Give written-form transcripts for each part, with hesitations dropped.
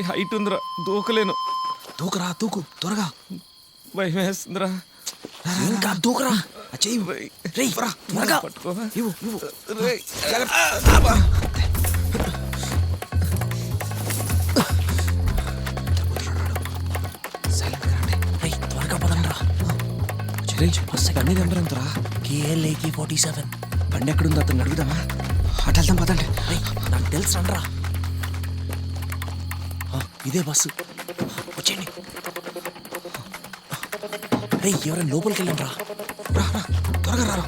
Height ఉందిరా, దూకలేను. దూకరా, దూకు త్వరగా. భయం వేస్తుందిరా. ఇంకా దూకరా. పట్టుకోవా. త్వరగా పదండ్రా. అన్ని నెంబర్ ఎంతరా? KLAకి 47. బండి ఎక్కడుందో అతను అడుగుదామా? అటు వెళ్దాం పదండి. నాకు తెలుసు రండ్రా. ఇదే బస్సు, వచ్చేయండి. రే ఎవరైనా లోపలికి వెళ్ళండి రా. రా త్వరగా రా.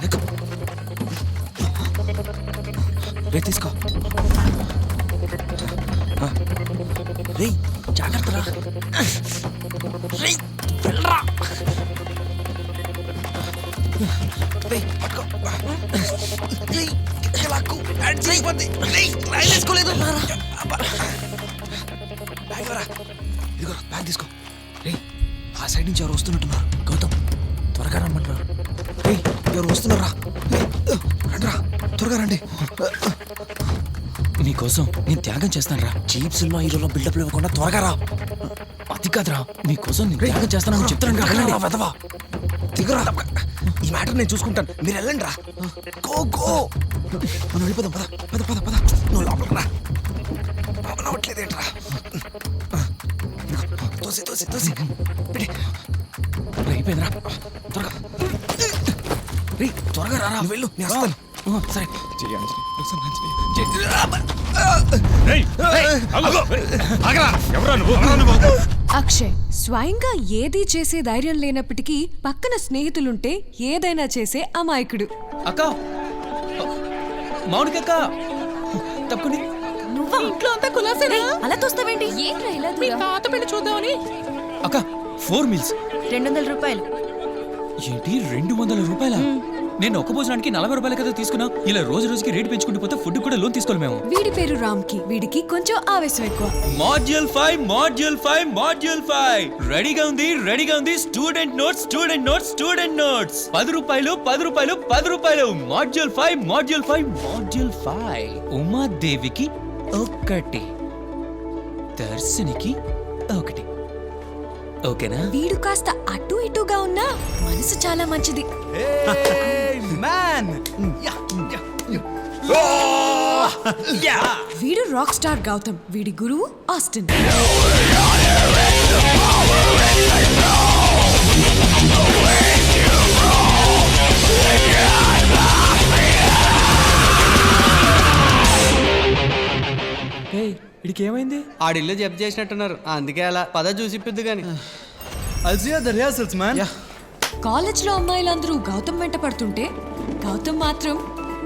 ఎక్కు. రే తీసుకో. రే జాగ్రత్త రా. రే వెళ్ళరా. రే పట్టుకో. రే లాక్కు. రైలు వేసుకోలేదు. బ్యాగ్ రా. ఇదిగో బ్యాగ్ తీసుకో. రే ఆ సైడ్ నుంచి ఎవరు వస్తున్నట్టున్నారు. గౌతమ్ త్వరగా రమ్మంటారా. రే ఎవరు వస్తున్నారా? రండిరా, త్వరగా రండి. నీకోసం నేను త్యాగం చేస్తాను రా. చీప్ సినిమా హీరోలో బిల్డప్ ఇవ్వకుండా త్వరగా రా. అది కాదురా, నీకోసం నేను త్యాగం చేస్తాను చెప్తాను. వెదవా దిగురా. ఈ మ్యాటర్ నేను చూసుకుంటాను, మీరు వెళ్ళండి రా. Go go. మనం వెళ్ళిపోదాం. పద పద పద పద. నువ్వు లోపలికి రా. రావట్లేదేంట్రా? తోసి తోసి తోసి. అయిపోయిందిరా, త్వరగా రే త్వరగా రారా. వెళ్ళు, నేను వస్తాను. సరే. అక్షయ్ స్వయంగా ఏదీ చేసే ధైర్యం లేనప్పటికీ పక్కన స్నేహితులుంటే ఏదైనా చేసే అమాయకుడు. అక్క, మౌనికక్క తప్పుకుని నువ్వా? ఇంట్లో అంతా కులాసేనా? అలా తోస్తావేంటి? మీ తాత పెళ్లి చూద్దామని. అక్క 4 మీల్స్ 200 రూపాయలు. ఏంటి 200 రూపాయల? నేను ఒక్క భోజనానికి 40 రూపాయల కదా తీసుకున్నా. ఇలా రోజు రోజుకి రేటు పెంచుకుంటూ పోతే ఫుడ్ కూడా లోన్ తీసుకోవాలి మేము. వీడి పేరు రామ్ కి, వీడికి కొంచెం ఆవేశం ఎక్కువ. మాడ్యూల్ 5 రెడీగా ఉంది. స్టూడెంట్ నోట్స్ 10 రూపాయలు. మాడ్యూల్ 5 ఉమాదేవికి 1, దర్శనికి 1. ఓకేనా? వీడు కాస్త అటు ఇటుగా ఉన్నా మనసు చాలా మంచిది. వీడు రాక్ స్టార్ గౌతమ్, వీడి గురువు ఆస్టిన్. వీడికి ఏమైంది? ఆడిల్లు జప్ చేసినట్టున్నారు, అందుకే అలా. పద చూసిప్పిద్దు గాని. కాలేజ్ లో అమ్మాయిలందరూ గౌతమ్ వెంట పడుతుంటే గౌతమ్ మాత్రం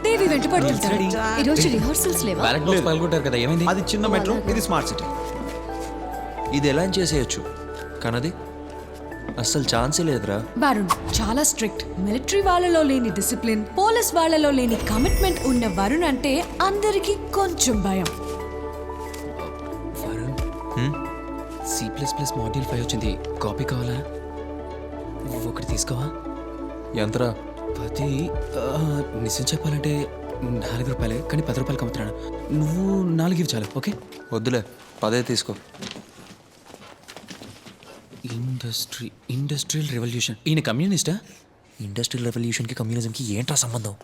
దేవి వెంట పడుతుంటాడు. ఈ రోజు రిహార్సల్స్ లేవా? బ్యాలెట్ బాక్స్ పగలగొట్టారు కదా, ఏమైంది? అది చిన్న మెట్రో, ఇది స్మార్ట్ సిటీ. ఇది ఎలా చేసేయచ్చు, కానీ అస్సలు ఛాన్సే లేదురా. వరుణ్ చాలా స్ట్రిక్ట్. మిలిటరీ వాళ్ళలో లేని డిసిప్లిన్, పోలీస్ వాళ్ళలో లేని కమిట్మెంట్ ఉన్న వరుణ్ అంటే అందరికీ కొంచెం భయం. C++ మాడ్యూల్ 5 వచ్చింది, కాపీ కావాలా? ఒకటి తీసుకోవా? ఎంతరా? 10. నిజం చెప్పాలంటే 4 రూపాయలే, కానీ 10 రూపాయలు కమ్ముతున్నాను. నువ్వు 4 ఇవి చాలు. ఓకే వద్దులే, 10 తీసుకో. Industrial revolution. ఈయన కమ్యూనిస్టా? ఇండస్ట్రియల్ రెవల్యూషన్కి కమ్యూనిజంకి ఏంట్రా సంబంధం?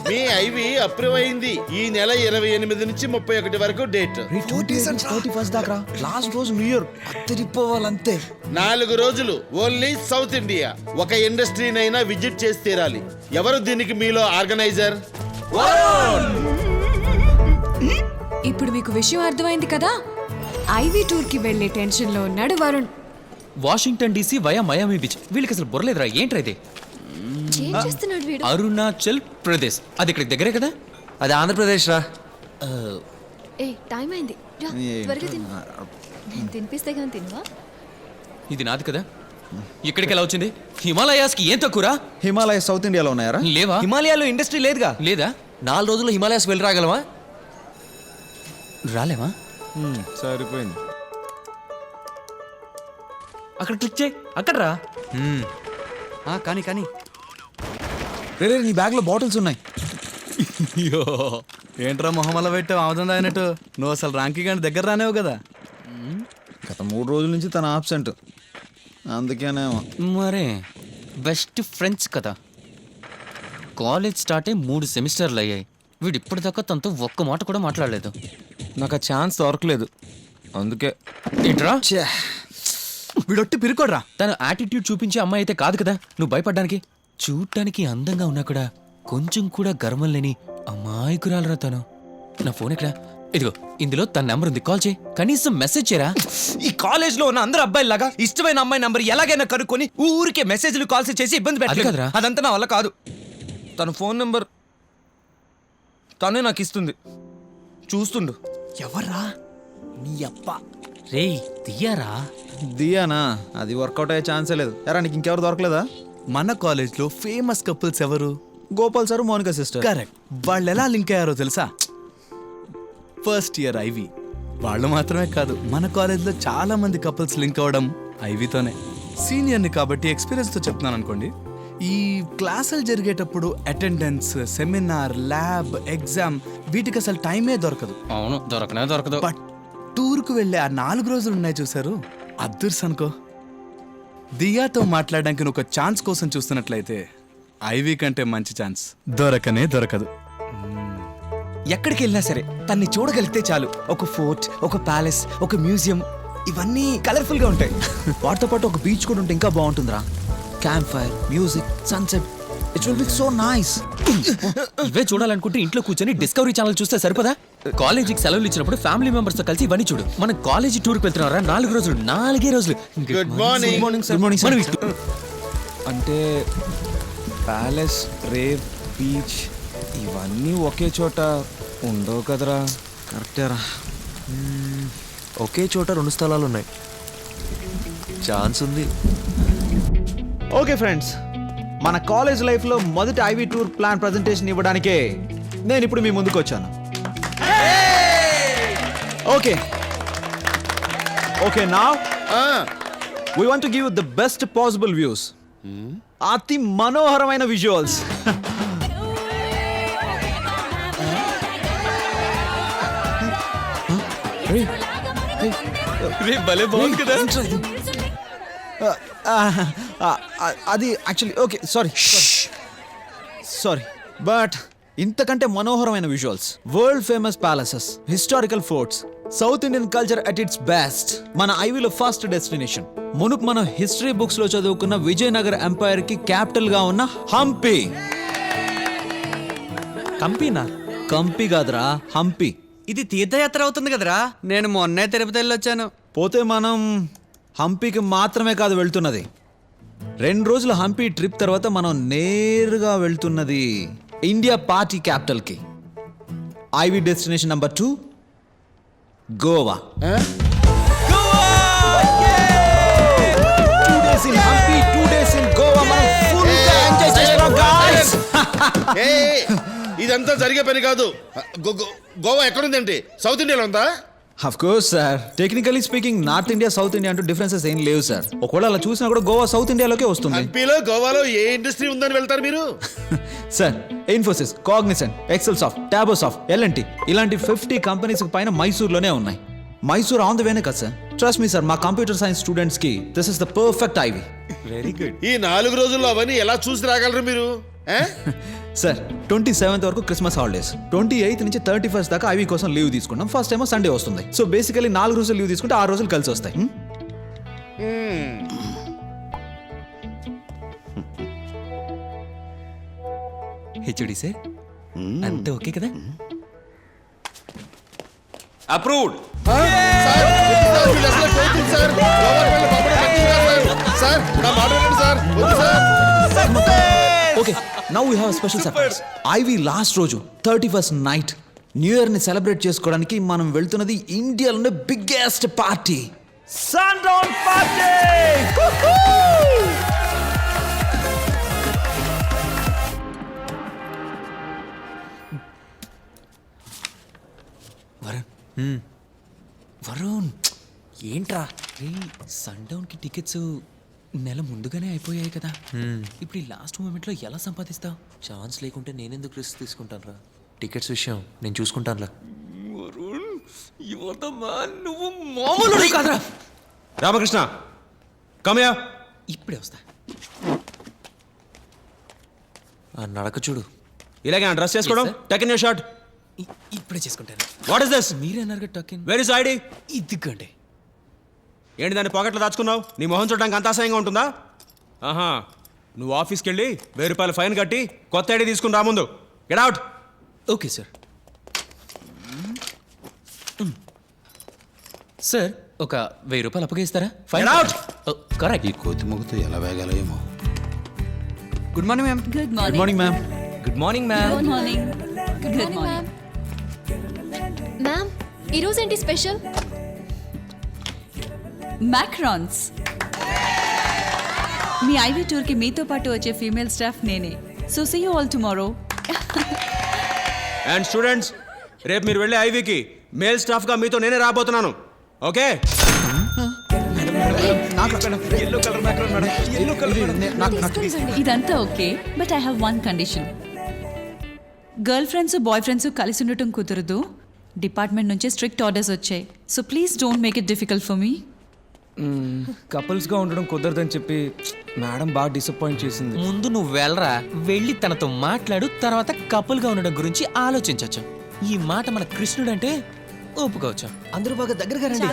మీ ఐవి అప్రూవ్ అయింది. ఈ నెల 28 నుంచి 31 వరకు డేట్. 31 దాకా. లాస్ట్ రోజు న్యూ ఇయర్ అత్తరిపోవాలంతే. 4 రోజులు ఓన్లీ సౌత్ ఇండియా. ఒక ఇండస్ట్రీనైనా విజిట్ చేసి తీరాలి. ఎవరు దీనికి మీలో ఆర్గనైజర్? ఇప్పుడు మీకు విషయం అర్థమైంది కదా. ఐవీ టూర్ కి వెళ్లే టెన్షన్ లో ఉన్నాడు Varun. Washington DC via Miami beach. వీళ్ళకి అసలు బుర్రలేదురా. ఏంట్రా ఇది? అరుణాచల్ ప్రదేశ్. అది ఇక్కడ దగ్గరే కదా. అది ఆంధ్రప్రదేశ్ రా. టైం అయింది, త్వరగా తిను. నేను తినిపిస్తే కానీ తినవా? ఇది నాది కదా. ఇక్కడికి ఎలా వచ్చింది? హిమాలయాస్ కి ఏం తక్కువరా? హిమాలయ సౌత్ ఇండియాలో ఉన్నాయారా? లేవా? హిమాలయాలో ఇండస్ట్రీ లేదుగా. లేదా? 4 రోజుల్లో హిమాలయాస్ వెళ్ళి రాగలమా? రాలేమా? సరిపోయింది. అక్కడ క్లిక్ చేయి. అక్కడ రా. కానీ కానీ రే నీ బ్యాగ్లో బాటిల్స్ ఉన్నాయి. అయ్యో ఏంట్రా మొహమ్మల పెట్టావు ఆముదం అయినట్టు నువ్వు అసలు రాంకి గాని దగ్గర రానేవు కదా. గత 3 రోజుల నుంచి తన ఆబ్సెంట్, అందుకేనేమో. మరే బెస్ట్ ఫ్రెండ్స్ కదా. కాలేజ్ స్టార్ట్ అయ్యి 3 సెమిస్టర్లు అయ్యాయి. వీడు ఇప్పటిదాకా తనతో ఒక్క మాట కూడా మాట్లాడలేదు. నాకు ఆ ఛాన్స్ దొరకలేదు, అందుకే. ఏంట్రా వీడొట్టి పిరుకోడ్రా. తన యాటిట్యూడ్ చూపించే అమ్మాయి అయితే కాదు కదా నువ్వు భయపడ్డానికి. చూడటానికి అందంగా ఉన్నా కూడా కొంచెం కూడా గర్వం లేని అమాయకురాలరా తను. నా ఫోన్ ఎక్కడ? ఇదిగో ఇందులో తన నెంబర్ ఉంది, కాల్ చేయి. కనీసం మెసేజ్ చేయరా. ఈ కాలేజ్ లో ఉన్న అందరు అబ్బాయిలాగా ఇష్టమైన అమ్మాయి నంబర్ ఎలాగైనా కనుక్కొని ఊరికే మెసేజ్లు కాల్స్ చేసి ఇబ్బంది అది పెట్టలేదు. కాదురా. అదంతా నా వల్ల కాదు. తన ఫోన్ నెంబర్ తనే నాకు ఇస్తుంది, చూస్తుండు. ఎవర్రా నీ అప్ప? రేయ్ తీయారా. దియానా? అది వర్కౌట్ అయ్యే ఛాన్సే లేదు. ఎరా నీకు ఇంకెవరు దొరకలేదా? మన కాలేజ్ లో ఫేమస్ కపుల్స్ ఎవరు? Gopal sir, Monica sister. Correct. వాళ్ళు ఎలా లింక్ అయ్యారో తెలుసా? First year IV. వాళ్ళు మాత్రమే కాదు, మన కాలేజ్లో చాలా మంది కపుల్స్ లింక్ అవ్వడం ఐవితోనే. సీనియర్ని కాబట్టి ఎక్స్పీరియన్స్తో చెప్తున్నాను అనుకోండి. ఈ క్లాసులు జరిగేటప్పుడు అటెండెన్స్, సెమినార్, ల్యాబ్, ఎగ్జామ్ వీటికి అసలు టైమే దొరకదు. అవును, దొరకనే దొరకదు. బట్ టూర్కు వెళ్ళే ఆ 4 రోజులు ఉన్నాయి చూసారు, అద్దర్స్ అనుకో. దియాతో మాట్లాడడానికి నువ్వు ఒక ఛాన్స్ కోసం చూస్తున్నట్లయితే ఐవి కంటే మంచి ఛాన్స్ దొరకనే దొరకదు. ఎక్కడికి వెళ్ళినా సరే తన్ని చూడగలిగితే చాలు. ఒక ఫోర్ట్, ఒక ప్యాలెస్, ఒక మ్యూజియం, ఇవన్నీ కలర్ఫుల్ గా ఉంటాయి. వాటితో పాటు ఒక బీచ్ కూడా ఉంటే ఇంకా బాగుంటుందిరా. Camp fire, music, sunset, it will be so nice. ఇవే చూడాలనుకుంటే ఇంట్లో కూర్చొని డిస్కవరీ ఛానల్ చూస్తే సరిపోదా? కాలేజీకి సెలవులు ఇచ్చినప్పుడు ఫ్యామిలీ మెంబర్స్ తో కలిసి ఇవన్నీ చూడు. మన కాలేజీ టూర్కి వెళ్తున్నారా 4 రోజులు, 4 రోజులు. Good morning. Good morning sir. అంటే ప్యాలెస్, రేవ్, బీచ్ ఇవన్నీ ఒకే చోట ఉండవు కదరా. కరెక్టేరా. ఒకే చోట 2 స్థలాలు ఉన్నాయి, ఛాన్స్ ఉంది. ఓకే ఫ్రెండ్స్, మన కాలేజ్ లైఫ్లో మొదటి ఐవి టూర్ ప్లాన్ ప్రజెంటేషన్ ఇవ్వడానికే నేను ఇప్పుడు మీ ముందుకు వచ్చాను. Okay okay, now we want to give you the best possible views. అతి మనోహరమైన విజువల్స్. అది యాక్చువల్లీ ఓకే, సారీ బట్ ఇంతకంటే మనోహరమైన visuals, world famous palaces, historical forts, south Indian culture at its best. మన ఐవీలో ఫస్ట్ డెస్టినేషన్ మునుపు మనం history books లో చదువుకున్న విజయనగర ఎంపైర్ కి క్యాపిటల్ గా ఉన్న హంపి. కంపీనా? కంపి కాదురా, హంపి. ఇది తీర్థయాత్ర అవుతుంది కదరా. నేను మొన్నే తిరుపతి వెళ్ళి వచ్చాను. పోతే మనం హంపీకి మాత్రమే కాదు వెళ్తున్నది. 2 రోజుల హంపి ట్రిప్ తర్వాత మనం నేరుగా వెళ్తున్నది ఇండియా పార్టీ క్యాపిటల్ కి. IV destination number 2 Goa. 2 days in Hampi, 2 days in Goa. మనం full గా enjoy చేస్తున్నాం guys. ఇదంతా జరిగే పని కాదు. గోవా ఎక్కడుందండి? సౌత్ ఇండియాలో ఉందా? Of course sir, technically speaking north India, south India అంటూ డిఫరెన్సెస్ ఏం లేవు సార్. ఒకవేళ అలా చూసినా కూడా గోవా సౌత్ ఇండియాలోకే వస్తుంది. హంపీలో, గోవాలో ఏ ఇండస్ట్రీ ఉందని వెళ్తారు మీరు? సార్, ఇన్ఫోసిస్, కాగ్నిసెంట్, ఎక్సెల్సాఫ్ట్, టాబోసాఫ్ట్, ఎల్ఎన్టీ ఇలాంటి 50 కంపెనీస్ పైన మైసూర్లోనే ఉన్నాయి. మైసూర్ ఆన్ ద వేనే కదా సార్. ట్రస్ట్ మీ సార్, మా కంప్యూటర్ సైన్స్ స్టూడెంట్స్ కి this is the perfect IV. Very good. ఈ 4 రోజుల్లో అవన్నీ ఎలా చూసి రాగలరు మీరు? సార్, 27th వరకు క్రిస్మస్ హాలిడేస్, 28th నుంచి 31st దాకా ఐవి కోసం లీవ్ తీసుకున్నాం. ఫస్ట్ టైం సండే వస్తుంది. సో బేసికలీ 4 రోజులు లీవ్ తీసుకుంటే 6 రోజులు కలిసి వస్తాయి. హెచ్ఓడి సార్, అంతే ఓకే కదా? అప్రూవ్డ్. సార్, వీళ్ళు అసలు కోతులు సార్. గోవాకి వెళ్ళి పంపడం మంచిది కాదు సార్. సార్, నా మాట వినండి సార్. వద్దు sir. Okay, now we have special surprise. IV last రోజు 31st నైట్ న్యూ ఇయర్ ని సెలబ్రేట్ చేసుకోవడానికి మనం వెళ్తున్నది ఇండియాలోనే biggest party, sun down party. Varun ఏంట్రా రే, సన్ డౌన్ కి టికెట్స్ నెల ముందుగానే అయిపోయాయి కదా ఇప్పుడు ఈ లాస్ట్ మూమెంట్లో ఎలా సంపాదిస్తావు? ఛాన్స్ లేకుంటే నేనెందుకు రిస్క్ తీసుకుంటాను రా. టికెట్స్ విషయం నేను చూసుకుంటానులా. నువ్వు మామూలు కాదురా. రామకృష్ణ కమయా. ఇప్పుడే వస్తా. ఆ నడక చూడు. ఇలాగే డ్రెస్ చేసుకోవడం. Yes, sir. Tuck in your shirt. ఇప్పుడే చేసుకుంటాను. What is this? మీరే అన్నారు టకిన్. Where is ID? ఇదిగండి. ఏంటి దాన్ని పాకెట్లో దాచుకున్నావు? నీ మొహం చూడడానికి అంత అసహ్యంగా ఉంటుందా? ఆహా, నువ్వు ఆఫీస్కి వెళ్ళి 1000 రూపాయలు ఫైన్ కట్టి కొత్త ఐడి తీసుకుని రా ముందు. Get out. Okay sir. Sir ఒక 1000 రూపాయలు అప్పగిస్తారా? Get out! కరెక్ట్. ఈ కోతి మొగుతో ఎలా వేగాలో ఏమో. Good morning ma'am. Good good morning ma'am. Good morning ma'am. Good morning. Good ma'am. Ma'am ఈరోజు ఏంటి స్పెషల్? మ్యాక్రాన్స్. మీ ఐవీ టూర్కి మీతో పాటు వచ్చే ఫీమేల్ స్టాఫ్ నేనే. So see you all tomorrow. And students, రేపు మీరు వెళ్ళే ఐవీకి మేల్ స్టాఫ్గా మీతో నేనే రాబోతున్నాను. ఓకే? ఇదంతా okay, but I have one condition. Girl friends boy friends కలిసి ఉండటం కుదరదు. డిపార్ట్మెంట్ నుంచి స్ట్రిక్ట్ ఆర్డర్స్ వచ్చాయి. So please don't make it difficult for me. కపుల్స్గా ఉండడం కుదరదని చెప్పి మేడం బాగా డిసప్పాయింట్ చేసింది. ముందు నువ్వు వెళ్ళరా, వెళ్ళి తనతో మాట్లాడు. తర్వాత కపుల్గా ఉండడం గురించి ఆలోచించవచ్చు. ఈ మాట మన కృష్ణుడు అంటే ఒప్పుకోవచ్చు. అందరూ బాగా దగ్గరగా రండి.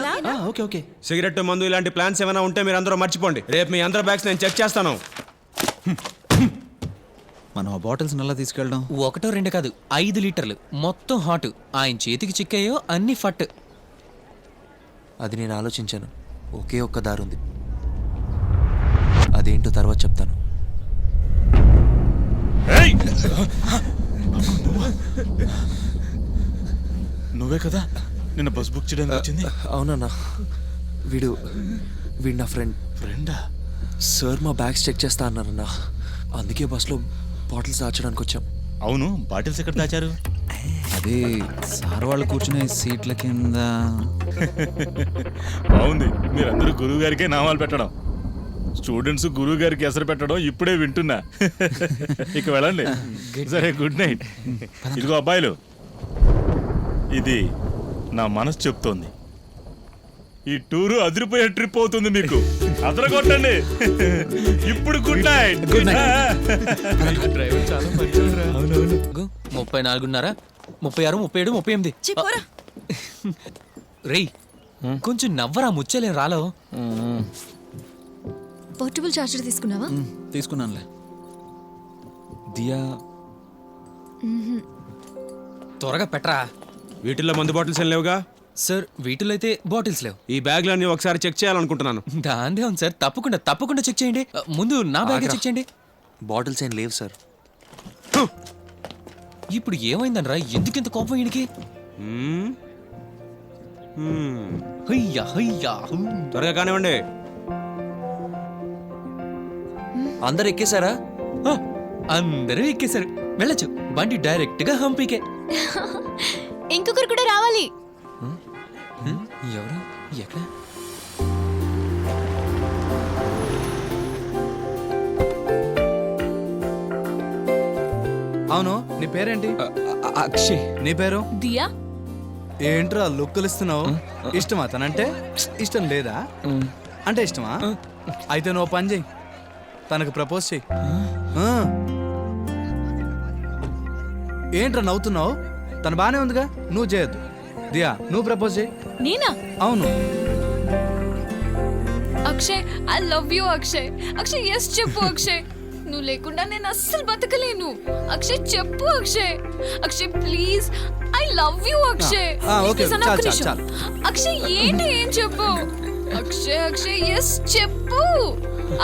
Okay okay. సిగరెట్, మందు ఇలాంటి ప్లాన్స్ ఏమైనా ఉంటే మీరు అందరూ మర్చిపోండి. రేపు మీ అందరూ బ్యాగ్స్ నేను చెక్ చేస్తాను. మనం ఆ బాటిల్స్ నల్లా తీసుకెళ్ళడం. 1 2 కాదు, 5 లీటర్లు మొత్తం హాట్. ఆయన చేతికి చిక్కాయో అన్ని ఫట్. అది నేను ఆలోచించాను. ఒకే ఒక్క దారుంది. అదేంటో తర్వాత చెప్తాను. నువ్వే కదా నిన్న బస్ బుక్ చేయడానికి వచ్చింది? అవునన్నా, వీడు నా ఫ్రెండా? సార్ మా బ్యాగ్స్ చెక్ చేస్తా అన్నారన్నా. అందుకే బస్లో బాటిల్స్ దాచడానికి వచ్చాం. అవును, బాటిల్స్ ఎక్కడ దాచారు? అది సార్ వాళ్ళు కూర్చునే సీట్ల కింద. బాగుంది, మీరందరూ గురువు గారికే నామాలు పెట్టడం. స్టూడెంట్స్ గురువు గారికి ఎసరు పెట్టడం ఇప్పుడే వింటున్నా. ఇక వెళ్ళండి. సరే, గుడ్ నైట్. ఇదిగో అబ్బాయిలు, ఇది నా మనసు చెప్తోంది. ఈ టూరు అదిరిపోయే ట్రిప్ అవుతుంది మీకు. అదరగొట్టండి. ఇప్పుడు good night. Good night. Driver చాలా మంచివాడురా. అవునవును. 34.5, 36, 37, 38. రేయ్, కొంచెం నవ్వరా, ముచ్చలేం రాలో. పోర్టబుల్ చార్జర్ తీసుకున్నావా? తీసుకున్నానులే. దియా, త్వరగా పెట్టరా. వీటిల్లో మందు బాటిల్స్ ఏం లేవుగా? సార్ వీటిలో అయితే బాటిల్స్ లేవు. ఈ బ్యాగ్లన్నీ ఒకసారి చెక్ చేయాలనుకుంటున్నాను. దాందే ఉంది సార్. తప్పకుండా చెక్ చేయండి. ముందు నా బ్యాగ్ చెక్ చేయండి. బాటిల్స్ ఏం లేవు సార్. ఇప్పుడు ఏమైందనరా? ఎందుకింత కోపం ఈయనకి? హయ్యా హయ్యా. త్వరగా కానివ్వండి. అందరు ఎక్కేశారా? అందరూ ఎక్కేశారు. వెళ్ళచ్చు. బండి డైరెక్ట్ గా హంపీకే. ఇంకొకరు కూడా రావాలి. ఎవరు? ఎక్కడ? అవును, నీ పేరేంటి? అక్షయ్. నీ పేరు? దియా. ఏంట్రా లుక్కులు ఇస్తున్నావు? ఇష్టమా తనంటే? ఇష్టం లేదా? అంటే ఇష్టమా? అయితే నువ్వు పని చెయ్యి, తనకు ప్రపోజ్ చెయ్యి. ఏంట్రా నవ్వుతున్నావు? తను బానే ఉందిగా, నువ్వు చేయొద్దు. దియా, నువ్వు ప్రపోజ్ చేయి. నేనా? అవును. Akshay, I love you Akshay. Akshay yes చెప్పు అక్షయ్. నువ్వు లేకుండా నేను అస్సలు బతకలేను. అక్షయ్ చెప్పు Akshay. Akshay please, I love you Akshay. Okay, Please, అన్న, ఒక్క చాలు, నిమిషం. చాలు. అక్షయ్ ఏంటి, ఏం చెప్పు అక్షయ్. అక్షయ్ ఎస్ చెప్పు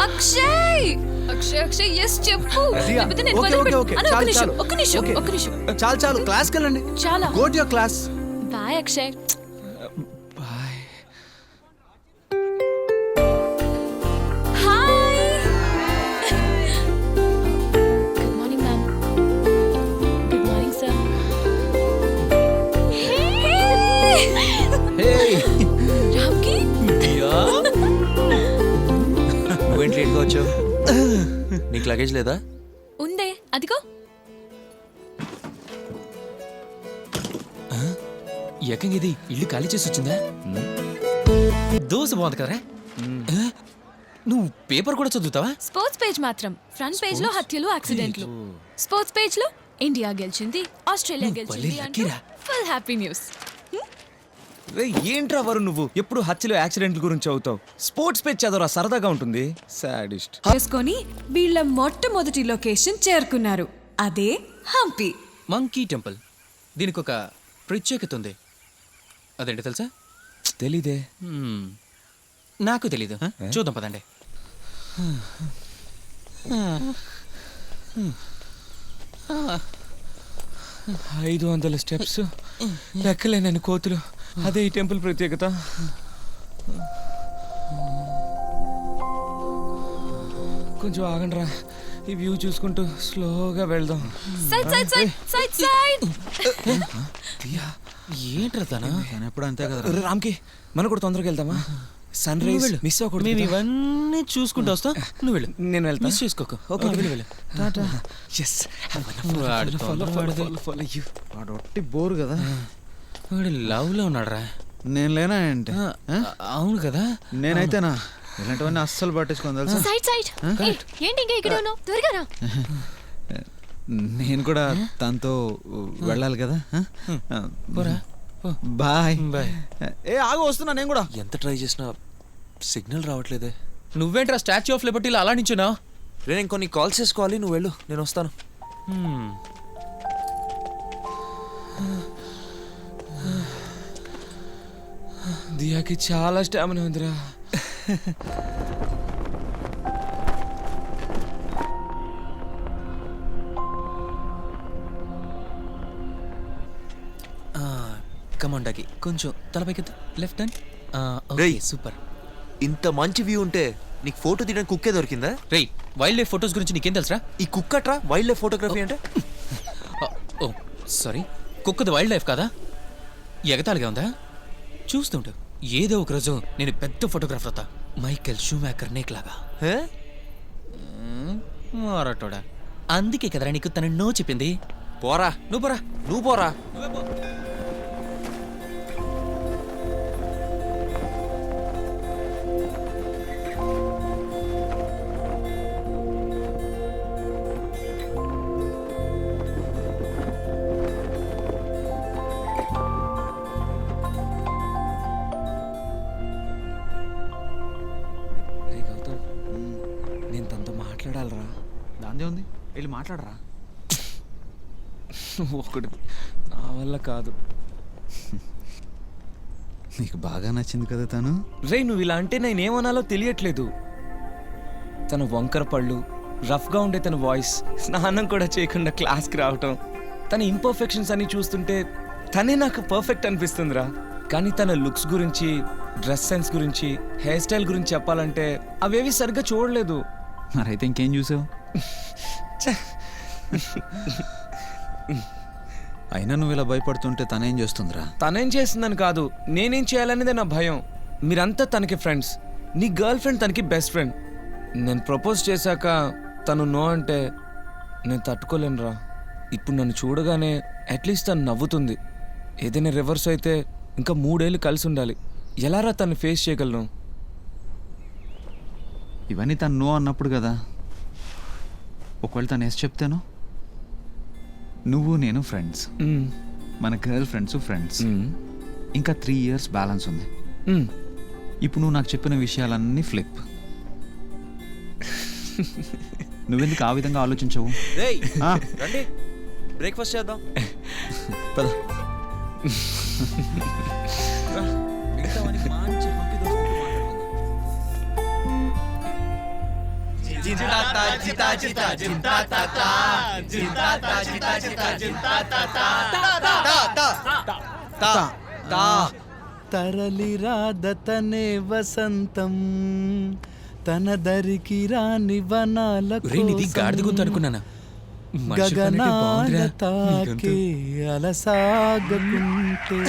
అక్షయ్. అక్షయ్ అక్షయ్ ఎస్ చెప్పు. దియా, లేకపోతే నేను ఓకే, ఓకే, వదిలిపెట్టు. ఓకే, అన్న, ఒక్క చాలు, నిమిషం, చాలు. ఒక్క నిమిషం, ఓకే. ఒక్క నిమిషం. చాలు, క్లాస్కి వెళ్ళండి. చాలా. Go to your class. Bye Akshay. Hi. Good morning ma'am. Good morning sir. రామ్కి నువ్వేంటి ఏంటి లేట్గా వచ్చావు? నీకు లగేజ్ లేదా? ఉందే అదిగో. ఏకంగా ఇది ఇల్లు ఖాళీ చేసి వచ్చిందా? దోశ బాగుంది కదరా? నువ్వు పేపర్ కూడా చదువుతావా? స్పోర్ట్స్ పేజ్ మాత్రం ఫ్రంట్ పేజ్ లో హత్యలు యాక్సిడెంట్లు, స్పోర్ట్స్ పేజ్ లో ఇండియా గెలిచింది, ఆస్ట్రేలియా గెలిచింది అంటూ ఫుల్ హ్యాపీ న్యూస్. ఏంట్రా వరు నువ్వు ఎప్పుడు హత్యలు యాక్సిడెంట్ల గురించి చదువుతావు? స్పోర్ట్స్ పేజ్ చదవరా, సరదాగా ఉంటుంది. సాడిస్ట్. చేసుకొని వీళ్ళ మొట్టమొదటి లొకేషన్ చేరుకున్నారు. అదే హంపి. Monkey temple. దీనికి ఒక ప్రత్యేకత ఉంది. అదేంటి తెలుసా? తెలీదే. నాకు తెలీదు. చూద్దాం పదండి. 500 స్టెప్స్, లెక్కలేనని కోతులు. అదే ఈ టెంపుల్ ప్రత్యేకత. కొంచెం ఆగండిరా, ఈ వ్యూ చూసుకుంటూ స్లోగా వెళ్దాం. Side side side side side. ఏంట్రా తను? ఎప్పుడు అంతే కదా. రామ్కి మనం కూడా తొందరగా వెళ్దామా? సన్ రైజ్ మిస్ అవ్వకూడదు. మేము ఇవన్నీ చూసుకుంటూ వస్తాం. నువ్వు వెళ్ళు. నేను వెళ్తా. మిస్ చేసుకోకు. ఓకే వెళ్ళు. వాడు ఒట్టి బోరు కదా. వాడు లవ్ లో ఉన్నాడు రా. నేను లేనా ఏంటి? అవును కదా. నేనైతేనా ఇలాంటివన్నీ అస్సలు పట్టించుకోను తెలుసా. Side side. ఏంటి ఇంకా ఇక్కడ ఉన్నావు? త్వరగా రా. నేను కూడా తనతో వెళ్ళాలి కదా. పోరా. Bye bye. ఏ ఆగు, వస్తున్నా నేను కూడా. ఎంత ట్రై చేసినా సిగ్నల్ రావట్లేదే. నువ్వేంట్రా స్టాచ్యూ ఆఫ్ లిబర్టీలో అలా నించున్నా? నేను ఇంకొన్ని కాల్స్ చేసుకోవాలి, నువ్వు వెళ్ళు, నేను వస్తాను. దియాకి చాలా స్టామినా ఉందిరా. కమాండాకి కొంచెం తలపైకెత్తు. Left hand. రేయ్. సూపర్. ఇంత మంచి వ్యూ ఉంటే నీకు ఫోటో తీయడానికి కుక్కే దొరికిందా? రేయ్, వైల్డ్ లైఫ్ ఫొటోస్ గురించి నీకేం తెలుసా? ఈ కుక్కట్రా వైల్డ్ లైఫ్ ఫోటోగ్రఫీ అంటే? ఓ సారీ, కుక్కది వైల్డ్ లైఫ్ కాదా? ఎగతాళిగా ఉందా? చూస్తుంటా, ఏదో ఒక రోజు నేను పెద్ద ఫోటోగ్రాఫర్ అవుతా, మైకెల్ షూమేకర్ నేక్లాగా. హే? మారటోడా. అందుకే కదరా నీకు తను నో చెప్పింది. పోరా. నువ్వు పోరా. నువ్వు పోరా. నేను తనతో మాట్లాడాలరా. దాందే ఉంది, వెళ్ళి మాట్లాడరా. ఒకటి నా వల్ల కాదు. నీకు బాగా నచ్చింది కదా తను. రే, నువ్వు ఇలా అంటే నేనేమనాలో తెలియట్లేదు. తన వంకర పళ్ళు, రఫ్గా ఉండే తన వాయిస్, స్నానం కూడా చేయకుండా క్లాస్కి రావటం, తన ఇంపర్ఫెక్షన్స్ అన్ని చూస్తుంటే తనే నాకు పర్ఫెక్ట్ అనిపిస్తుందిరా. కానీ తన లుక్స్ గురించి, డ్రెస్ సెన్స్ గురించి, హెయిర్ స్టైల్ గురించి చెప్పాలంటే అవేవి సరిగ్గా చూడలేదు. మరైతే ఇంకేం చూసావు? అయినా నువ్వు ఇలా భయపడుతుంటే తనేం చేస్తుందిరా? తనేం చేస్తుందని కాదు, నేనేం చేయాలనేదే నా భయం. మీరంతా తనకి ఫ్రెండ్స్, నీ గర్ల్ ఫ్రెండ్ తనకి బెస్ట్ ఫ్రెండ్. నేను ప్రపోజ్ చేశాక తను నో అంటే నేను తట్టుకోలేనురా. ఇప్పుడు నన్ను చూడగానే అట్లీస్ట్ తను నవ్వుతుంది. ఏదైనా రివర్స్ అయితే ఇంకా 3 ఏళ్ళు కలిసి ఉండాలి. ఎలారా తను ఫేస్ చేయగలను? ఇవన్నీ తను నో అన్నప్పుడు కదా. ఒకవేళ తను ఎస్ చెప్తాను, నువ్వు నేను ఫ్రెండ్స్, మన గర్ల్ ఫ్రెండ్స్. ఇంకా 3 years బ్యాలెన్స్ ఉంది. ఇప్పుడు నువ్వు నాకు చెప్పిన విషయాలన్నీ ఫ్లిప్. నువ్వెందుకు ఆ విధంగా ఆలోచించవు? రేయ్, రండి బ్రేక్ఫాస్ట్ చేద్దాం. పద. తరలి రాదతనే వసంతం, తన దరికి రాని వనాల ఇది గాడిద గొంతు అనుకున్నానా? గగనాల తాకే అలసాగకుంటే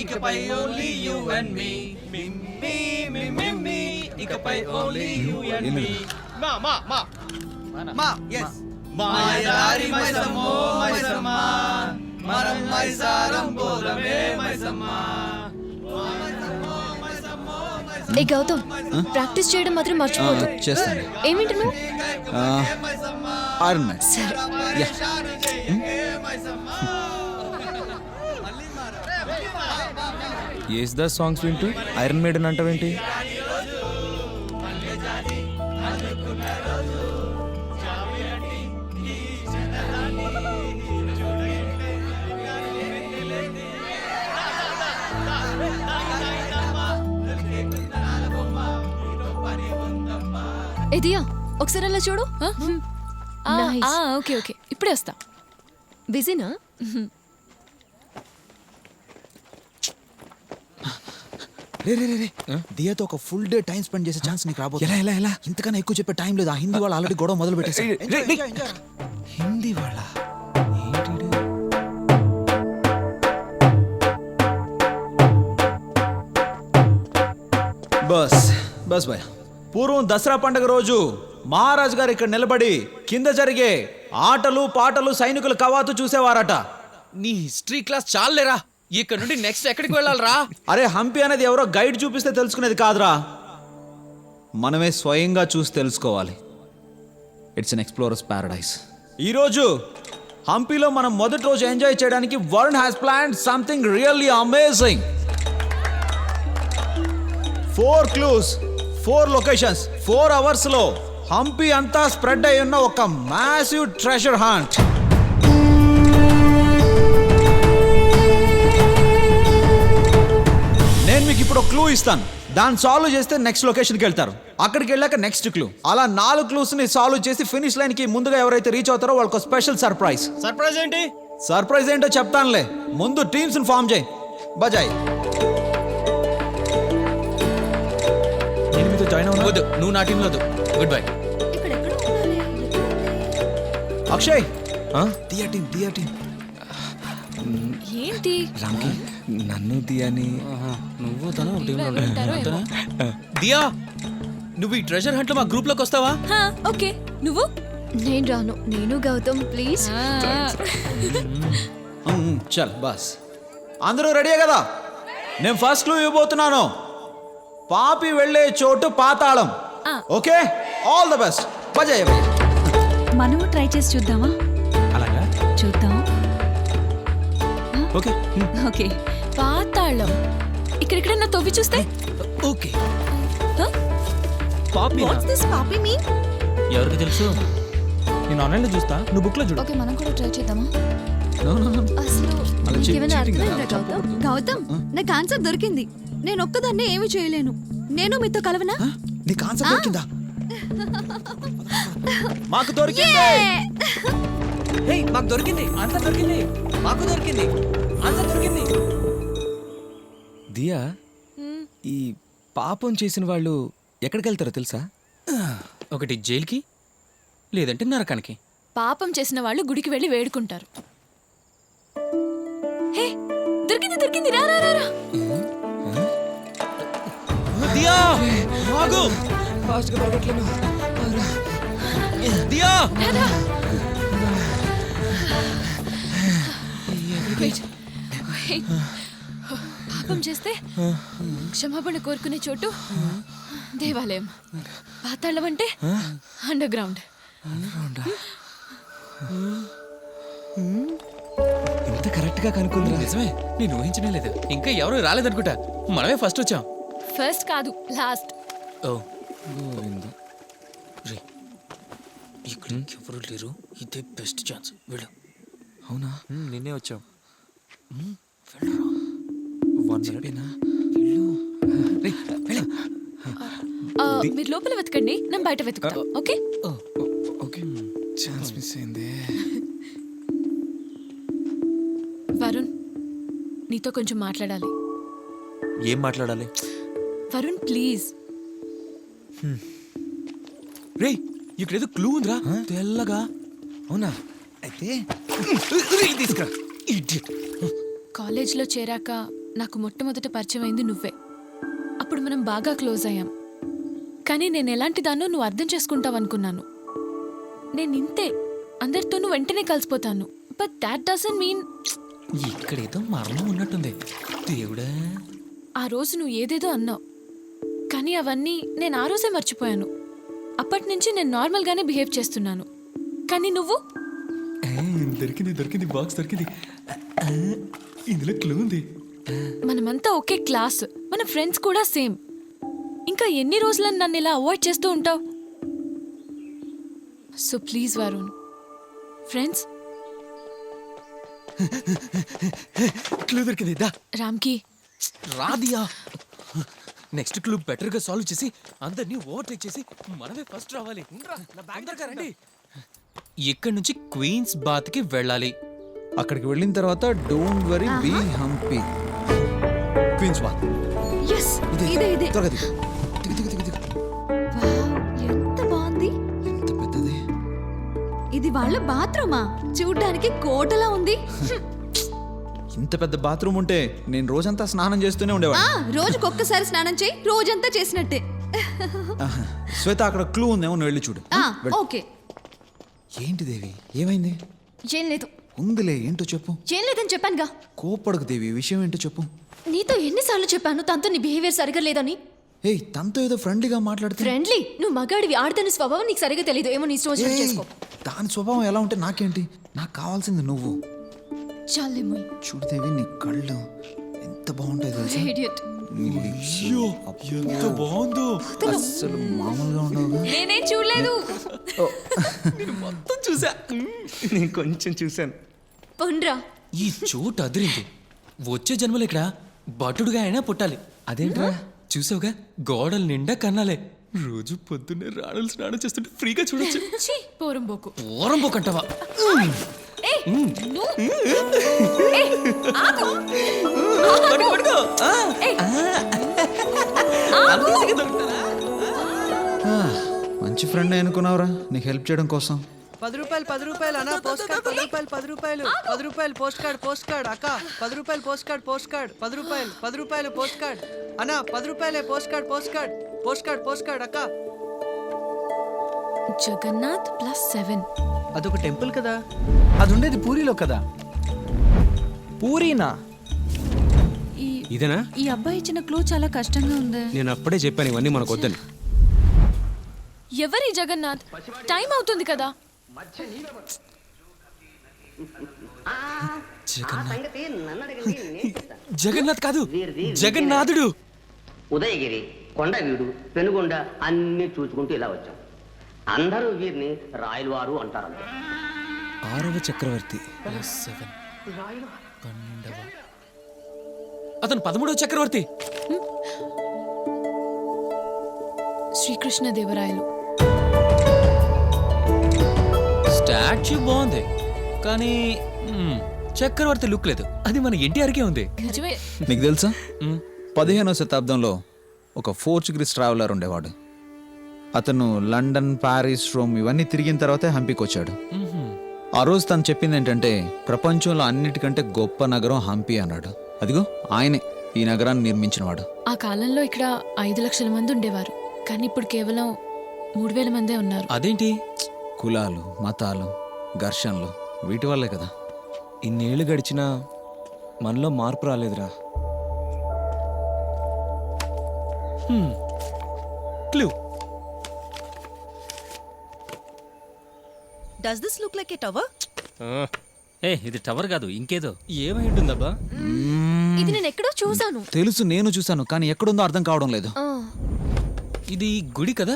ఇకపై only you and me meme meme ఇకపై ఓన్లీ యు అండ్ మీ మా yes మాయదారి మైసమ్మో మైసమ్మా మనం మైసారం బోలమే మైసమ్మా. ఏ గౌతమ్, ప్రాక్టీస్ చేయడం మాత్రం మర్చిపోదు. చేస్తాను. ఏమిటి నువ్వు? Iron man. సరే. ఏస్ ద సాంగ్స్ వింటూ ఐరన్ మేడన్ అంటావేంటి? ఎదియా ఒకసారి అలా చూడు. Nice. ఓకే ఓకే ఇప్పుడే వస్తా. బిజీనా? రే రే రే రే, దియాతో ఒక ఫుల్ డే టైం స్పెండ్ చేసే ఛాన్స్ నీకు రాబోతుంది. ఎలా ఎలా ఎలా? ఇంతకన్నా ఎక్కువ చెప్పే టైం లేదు. ఆ హిందీ వాళ్ళు ఆల్రెడీ గొడవ మొదలు పెట్టేసి. హిందీ వాళ్ళ బస్ బస్ బాయ్. పూర్వం దసరా పండుగ రోజు మహారాజు గారు ఇక్కడ నిలబడి కింద జరిగే ఆటలు పాటలు సైనికుల కవాతు చూసేవారట. నీ హిస్టరీ క్లాస్ చాలేరా, ఇక్కడ నుండి నెక్స్ట్ ఎక్కడికి వెళ్ళాలరా? అరే హంపి అనేది ఎవరో గైడ్ చూపిస్తే తెలుసుకునేది కాదురా, మనమే స్వయంగా చూసి తెలుసుకోవాలి. It's an explorers Paradise. ఈరోజు హంపిలో మనం మొదటి రోజు ఎంజాయ్ చేయడానికి Varun has planned something really amazing. 4 clues, 4 locations, 4 hours లో హంపి అంతా స్ప్రెడ్ అయి ఉన్న ఒక మ్యాసివ్ ట్రెజర్ హంట్. నేను మీకు ఇప్పుడు ఒక క్లూ ఇస్తాను, దాన్ని సాల్వ్ చేస్తే నెక్స్ట్ లొకేషన్కి వెళ్తారు. అక్కడికి వెళ్ళాక నెక్స్ట్ క్లూ, అలా 4 clues ని సాల్వ్ చేసి ఫినిష్ లైన్ కి ముందుగా ఎవరైతే రీచ్ అవుతారో వాళ్ళకి స్పెషల్ సర్ప్రైజ్. సర్ప్రైజ్ ఏంటి? సర్ప్రైజ్ ఏంటో చెప్తానులే, ముందు టీమ్స్ ని ఫామ్ చేయి. బజాయ్. నేను మీతో జాయిన్ అవునా? వద్దు, నువ్వు నా టీంలో వద్దు. Good bye. Akshay, Diya team, Diya team. ఏంటి? రామ్కి నన్ను దియాని నువ్వు తను ఒక టీంలో ఎవరు ఉంటారో ఏమో. దియా, నువ్వు ఈ ట్రెజర్ హంట్ లో మా గ్రూప్ లోకి వస్తావా? ఓకే నువ్వు? నేను రాను. నేను గౌతమ్ ప్లీజ్. చల్ బస్. అందరూ రెడీ కదా? నేను ఫస్ట్ క్లూ ఇవ్వబోతున్నాను. పాపి వెళ్ళే చోటు పాతాళం. Okay, all the best. బజాయ్. మనము ట్రై చేసి చూద్దామా? అలాగా? చూద్దాం. Okay okay. పాతాళం ఇక్కడెక్కడన్నా తవ్వి చూస్తే? ఓకే. పాపి వాట్స్ దిస్ పాపి మీన్? ఎవరికి తెలుసు? నేను ఆన్లైన్లో చూస్తా, నువ్వు బుక్లో చూడు. ఓకే మనం కూడా ట్రై చేద్దామా? No. అసలు అలా నీకేమైనా cheating అర్థమైందా గౌతమ్? గౌతమ్ నాకు ఆన్సర్ దొరికింది. నేను ఒక్కదాన్నే ఏమీ చేయలేను. నేను మీతో కలవనా? నీకు ఆన్సర్ దొరికిందా? మాకు దొరికింది. హే, మాకు దొరికింది, ఆన్సర్ దొరికింది, మాకు దొరికింది, ఆన్సర్ దొరికింది. దియా, ఈ పాపం చేసిన వాళ్ళు ఎక్కడికి వెళ్తారో తెలుసా? ఒకటి జైలుకి, లేదంటే నరకానికి. పాపం చేసిన వాళ్ళు గుడికి వెళ్ళి వేడుకుంటారు. హే దొరికింది దొరికింది, రా రా రా రా. దియా ఆగు, ఫాస్ట్గా పరిగెట్లేను. దియా. రా, రా. Wait. Wait. పాపం చేస్తే క్షమాపణ కోరుకునే చోటు దేవాలయం. పాతాళం అంటే అండర్ గ్రౌండ్. ఇంత కరెక్ట్గా కనుక్కుందిరా. నిజమే, నేను ఊహించనే లేదు. ఇంకా ఎవరు రాలేదనుకుంటా, మనమే ఫస్ట్ వచ్చాం. ఫస్ట్ కాదు లాస్ట్. ఓ రే, ఇక్కడ ఎవరు లేరు, ఇదే బెస్ట్ ఛాన్స్. వెళ్ళు. అవునా? నిన్నే వచ్చాం. వెళ్ళరా. 1 minute. మీరు లోపల వెతకండి, నేను బయట వెతుకుతా. Okay okay. ఛాన్స్ మిస్ అయింది. వరుణ్, నీతో కొంచెం మాట్లాడాలి. ఏం మాట్లాడాలి? వరుణ్ ప్లీజ్. రే, ఇక్కడ ఏదో క్లూ ఉందిరా, తెల్లగా. అవునా? అయితే తీసుకురా. కాలేజ్లో చేరాక నాకు మొట్టమొదట పరిచయం అయింది నువ్వే. అప్పుడు మనం బాగా క్లోజ్ అయ్యాం. కానీ నేను ఎలాంటి దాన్నో నువ్వు అర్థం చేసుకుంటావనుకున్నాను. నేను ఇంతే, అందరితోనూ వెంటనే కలిసిపోతాను. But that doesn't mean. ఇక్కడేదో మరణం ఉన్నట్టుంది. దేవుడా, ఆ రోజు నువ్వు ఏదేదో అన్నావు, కానీ అవన్నీ నేను ఆ రోజే మర్చిపోయాను. అప్పటి నుంచి నేను నార్మల్గానే బిహేవ్ చేస్తున్నాను. కానీ నువ్వు దొరికింది బాక్స్ దొరికింది. ఇందులో క్లూ ఉంది. మనమంతా ఒకే క్లాస్, మన ఫ్రెండ్స్ కూడా సేమ్. ఇంకా ఎన్ని రోజులని నన్ను ఇలా అవాయిడ్ చేస్తూ ఉంటావు? So please Varun, friends. Clue దొరికింది. దా రామ్కి, రాదియా. నెక్స్ట్ క్లూ బెటర్ గా సాల్వ్ చేసి అందరినీ ఓవర్టేక్ చేసి మనమే ఫస్ట్ రావాలి. తొందరగా రండి. ఇక్కడి నుంచి క్వీన్స్ బాత్ కి వెళ్ళాలి. అక్కడికి వెళ్ళిన తర్వాత don't worry be Hampi. Queen's bath. Yes, ఇదే ఇదే. త్వరగా దిగు. దిగు దిగు దిగు దిగు. వావ్, ఎంత బాగుంది. ఎంత పెద్దది. ఇది వాళ్ళ బాత్రూమా? చూడ్డానికి కోటలా ఉంది. ఇంత పెద్ద బాత్రూమ్ ఉంటే నేను రోజంతా స్నానం చేస్తూనే ఉండేవాడిని. రోజుకొక్కసారి స్నానం చేయి, రోజంతా చేసినట్టే. శ్వేత, అక్కడ క్లూ ఉందేమో, నువ్వు వెళ్ళి చూడు. వెళ్ళు. ఓకే. ఏంటి దేవి, ఏమైంది? ఏం లేదు. ఉందిలే, ఏంటో చెప్పు. ఏం లేదని చెప్పానుగా. కోపడకు దేవి, విషయం ఏంటో చెప్పు. నీతో ఎన్నిసార్లు చెప్పాను తనతో నీ బిహేవియర్ సరిగా లేదని? ఏయ్, తనతో ఏదో ఫ్రెండ్లీగా మాట్లాడుతూ. ఫ్రెండ్లీ? నువ్వు మగాడివి, ఆడదాని స్వభావం నీకు సరిగా తెలియదు. ఏమో నీ ఇష్టం వచ్చినట్టు చేసుకో. దాని స్వభావం ఎలా ఉంటే నాకేంటి? నాకు కావాల్సింది నువ్వు. చాలేమో. చూడు దేవి, నీ కళ్ళు ఎంత బాగుంటాయి తెలుసా? Idiot. నీ lips, ఎంత బాగుందో. అస్సలు మామూలుగా ఉండవుగా. నేనేం చూడలేదు. మొత్తం చూసా. నేను కొంచెం చూశాను. పొండ్రా. ఈ చోటు అదిరింది. వచ్చే జన్మలు ఇక్కడ భటుడుగా అయినా పుట్టాలి. అదేంట్రా, చూసావుగా గోడల నిండా కన్నాలే. రోజు పొద్దున్నే రాణులు స్నానం చేస్తుంటే ఫ్రీగా చూడొచ్చు. ఛీ, పోరంబోకు. పోరంబోకంటావా? మంచి ఫ్రెండ్ అనుకున్నావురా, నీకు హెల్ప్ చేయడం కోసం. 10 రూపాయలు అన్న, పోస్ట్ కార్డ్ 10 రూపాయలు 10 రూపాయలు 10 రూపాయలు పోస్ట్ కార్డ్ అక్క 10 రూపాయలు పోస్ట్ కార్డ్ 10 రూపాయలు పోస్ట్ కార్డ్ అన్న 10 రూపాయలే పోస్ట్ కార్డ్ అక్క. జగన్నాథ్ +7. అదొక టెంపుల్ కదా. అది ఉండేది పూరిలో కదా. పూరీనా? ఇదేనా? ఈ అబ్బాయి ఇచ్చిన క్లూ చాలా కష్టంగా ఉంది. నేను అప్పుడే చెప్పాను ఇవన్నీ మనకు వద్దని. ఎవరి జగన్నాథ్? టైం అవుతుంది కదా. జగన్నాథ్ కాదు, జగన్నాథుడు. ఉదయగిరి, కొండవీడు, పెనుగొండ అన్ని చూసుకుంటూ ఇలా వచ్చాం. అందరూ వీరిని రాయలవారు అంటారు. 6వ చక్రవర్తి. +7 12వ. అతను 13వ చక్రవర్తి. శ్రీకృష్ణదేవరాయలు. స్టాచ్యూ బాగుంది, కానీ చక్రవర్తి లుక్ లేదు. అది మన ఎన్టీఆర్కే ఉంది. నిజమే. నీకు తెలుసా, 15వ శతాబ్దంలో ఒక పోర్చుగీస్ ట్రావెలర్ ఉండేవాడు. అతను లండన్, ప్యారిస్, రోమ్ ఇవన్నీ తిరిగిన తర్వాతే హంపీకి వచ్చాడు. ఆ రోజు తను చెప్పింది ఏంటంటే, ప్రపంచంలో అన్నిటికంటే గొప్ప నగరం హంపి అన్నాడు. అదిగో ఆయనే ఈ నగరాన్ని నిర్మించినవాడు. ఆ కాలంలో ఇక్కడ 5 లక్షల మంది ఉండేవారు, కానీ ఇప్పుడు కేవలం 3000 మందే ఉన్నారు. అదేంటి? కులాలు, మతాలు, ఘర్షణలు, వీటి వల్లే కదా. ఇన్నేళ్ళు గడిచినా మనలో మార్పు రాలేదురా. Clue. Does this look like a tower? ఇది టవర్ కాదు, ఇంకేదో. ఏమై ఉంటుందబ్బా? ఇది నేను ఎక్కడో చూసాను. తెలుసు, నేను చూసాను, కానీ ఎక్కడుందో అర్థం కావడం లేదు. ఇది గుడి కదా.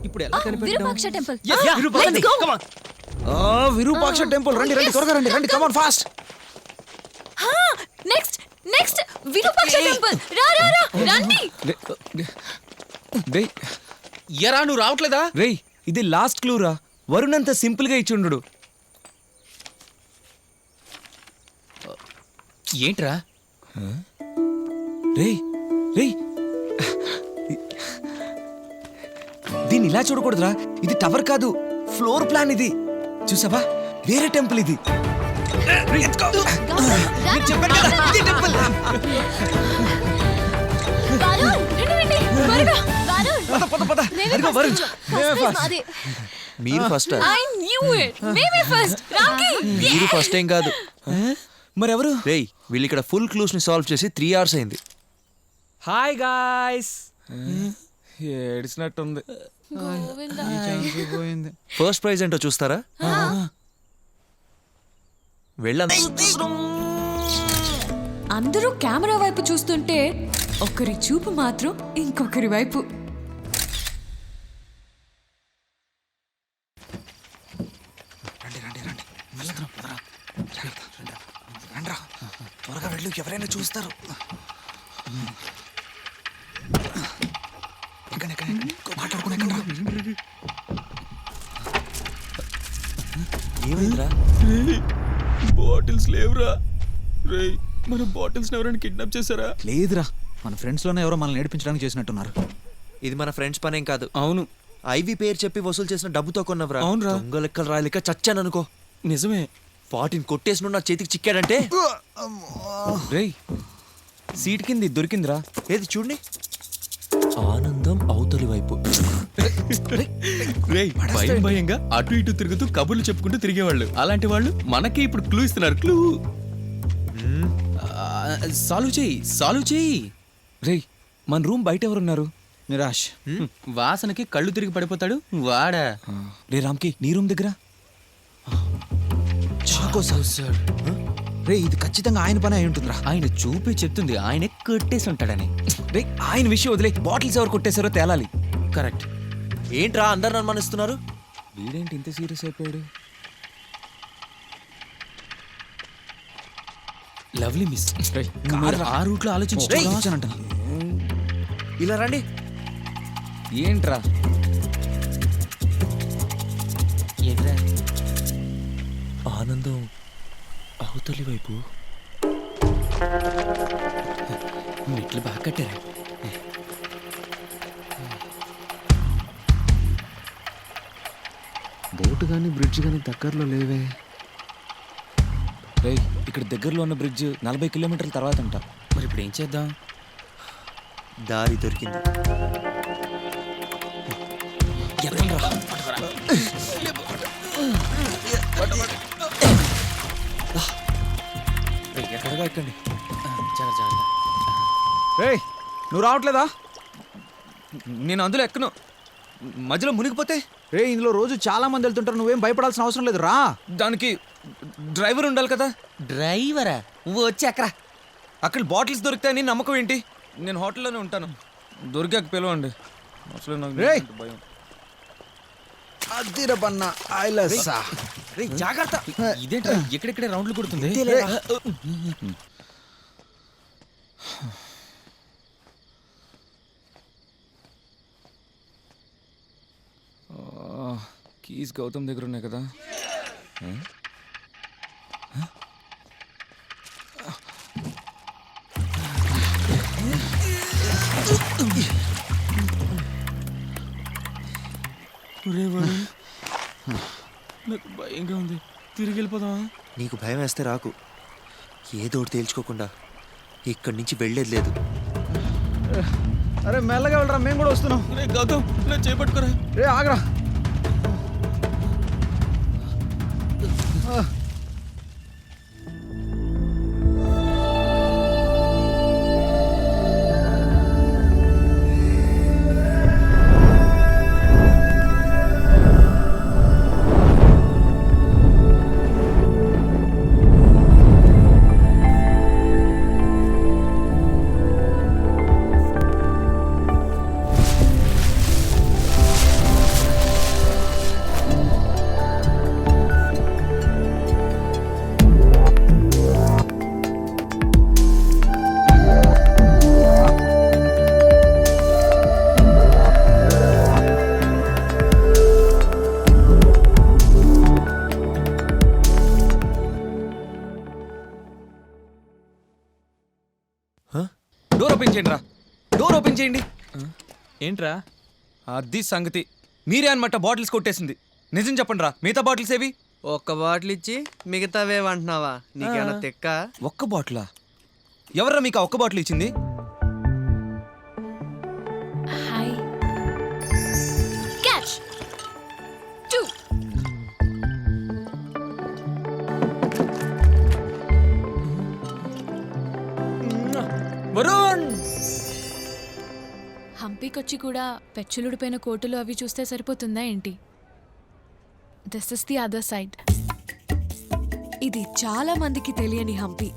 ఇప్పుడు ఎలా కనిపెట్టావు? విరూపాక్ష టెంపుల్. విరూపాక్ష టెంపుల్. రండి రండి, త్వరగా రండి రండి, come on fast. Next Virupaksha temple. రండి. రేయ్, ఎరా, నువ్వు రావట్లేదా? రేయ్, ఇది లాస్ట్ క్లూ రా. వరుణ్ అంత సింపుల్ గా ఇచ్చిండు. ఏంట్రా? రేయ్ రేయ్, దీన్ని ఇలా చూడకూడదురా. ఇది టవర్ కాదు, ఫ్లోర్ ప్లాన్. ఇది చూసావా, వేరే టెంపుల్ ఇది. చెప్పాను కదా, ఇదే టెంపుల్. పద, పద, పద. అదిగో వరుణ్. మీరు ఫస్ట్ I knew it. మేమే ఫస్ట్. రామ్కి. మీరు ఫస్ట్ ఏం కాదు. మరెవరు? రేయ్ వీళ్ళు ఇక్కడ ఫుల్ క్లూస్ ని సాల్వ్ చేసి 3 hours అయింది. Hi guys. ఏడిచినట్టుంది. గోవిందా. పోయింది. ఫస్ట్ ప్రైజ్ ఏంటో చూస్తారా? వెళ్ళండి. అందరూ కెమెరా వైపు చూస్తుంటే ఒకరి చూపు మాత్రం ఇంకొకరి వైపు. త్వరగా వెళ్ళు, ఎవరైనా చూస్తారు. ఏమైందిరా? బాటిల్స్ లేవురా. రేయ్ మన బాటిల్స్ ఎవరైనా కిడ్నాప్ చేశారా? లేదురా, మన ఫ్రెండ్స్ లోనే ఎవరో మనల్ని నేర్పించడానికి చేసినట్టున్నారు. ఇది మన ఫ్రెండ్స్ పనేం కాదు. అవును ఐవి పేరు చెప్పి వసూలు చేసిన డబ్బుతో కొన్నవరా. అవునురా. దొంగ లెక్కలు రాయలేక చచ్చాను అనుకో. నిజమే. 14 కొట్టేసిన నా చేతికి చిక్కాడంటే. రేయ్ సీట్ కింది దొరికిందిరా. ఏది చూడండి. ఆనందం అవతలి వైపు. రేయ్ భయం భయంగా అటు ఇటు తిరుగుతూ కబుర్లు చెప్పుకుంటూ తిరిగేవాళ్ళు. అలాంటి వాళ్ళు మనకి ఇప్పుడు క్లూ ఇస్తున్నారు. క్లూ సాల్వ్ చెయ్యి. రేయ్ మన రూమ్ బయట ఎవరున్నారు? నిరాష్. వాసనకి కళ్ళు తిరిగి పడిపోతాడు వాడా. రే రామ్కి, నీ రూమ్ దగ్గర చాకో సార్. రే ఇది ఖచ్చితంగా ఆయన పని అయి ఉంటుందిరా. ఆయన చూపి చెప్తుంది ఆయనే కట్టేసి ఉంటాడని. రే ఆయన విషయం వదిలే, బాటిల్స్ ఎవరు కొట్టేశారో తేలాలి. కరెక్ట్. ఏంట్రా అందరు అనుమానిస్తున్నారు? వీడేంటి ఇంత సీరియస్ అయిపోయాడు? Lovely miss. ఆ రూట్ లో ఆలోచించానంట. ఇలా రండి. ఏంట్రా? ఆనందం అవతలి వైపు. మెట్లు బాగా కట్టారా? బోటు కానీ బ్రిడ్జ్ కానీ దగ్గరలో లేవే. రేయ్ ఇక్కడ దగ్గరలో ఉన్న బ్రిడ్జ్ 40 కిలోమీటర్ల తర్వాత అంట. మరి ఇప్పుడు ఏం చేద్దాం? దారి దొరికింది. ఎక్కడగా ఎక్కండి. రేయ్ నువ్వు రావట్లేదా? నేను అందులో ఎక్కను, మధ్యలో మునిగిపోతే. రే ఇందులో రోజు చాలా మంది వెళ్తుంటారు, నువ్వేం భయపడాల్సిన అవసరం లేదు, రా. దానికి డ్రైవర్ ఉండాలి కదా. డ్రైవరా? వచ్చి అక్కడ అక్కడ బాటిల్స్ దొరుకుతాయని నమ్మకం ఏంటి? నేను హోటల్లోనే ఉంటాను, దొరికాక పిలవండి. అసలు నాకు రేయ్. భయం. అదిరబన్న ఐలసా. రేయ్ జాగ్రత్త. ఇదేంట్రా ఎక్కడెక్కడే రౌండ్లు కొడుతుంది? కీస్ గౌతమ్ దగ్గర ఉన్నాయి కదా. నాకు భయంగా ఉంది, తిరిగి వెళ్ళిపోదామా? నీకు భయం వేస్తే రాకు. ఏదో ఒకటి తేల్చుకోకుండా ఇక్కడి నుంచి వెళ్ళేది లేదు. అరే మెల్లగా వెళ్ళరా, మేము కూడా వస్తున్నాం. రే గౌతమ్ నా చేపట్టుకోరా. రే ఆగరా. డోర్ ఓపెన్ చేయండి రా, డోర్ ఓపెన్ చేయండి. ఏంట్రా? అది సంగతి. మీరే అనమాట బాటిల్స్ కొట్టేసింది. నిజం చెప్పండి రా, మిగతా బాటిల్స్ ఏవి? ఒక్క బాటిల్ ఇచ్చి మిగతావేమంటున్నావా? నీకేమన్నా తెక్క? ఒక్క బాటిలా? ఎవర్రా మీకు ఆ ఒక్క బాటిల్ ఇచ్చింది? Hi catch 2 Varun! హంపీకొచ్చి కూడా పెచ్చులుడిపోయిన కోటులు అవి చూస్తే సరిపోతుందా ఏంటి? This is the other side. ఇది చాలా మందికి తెలియని హంపి.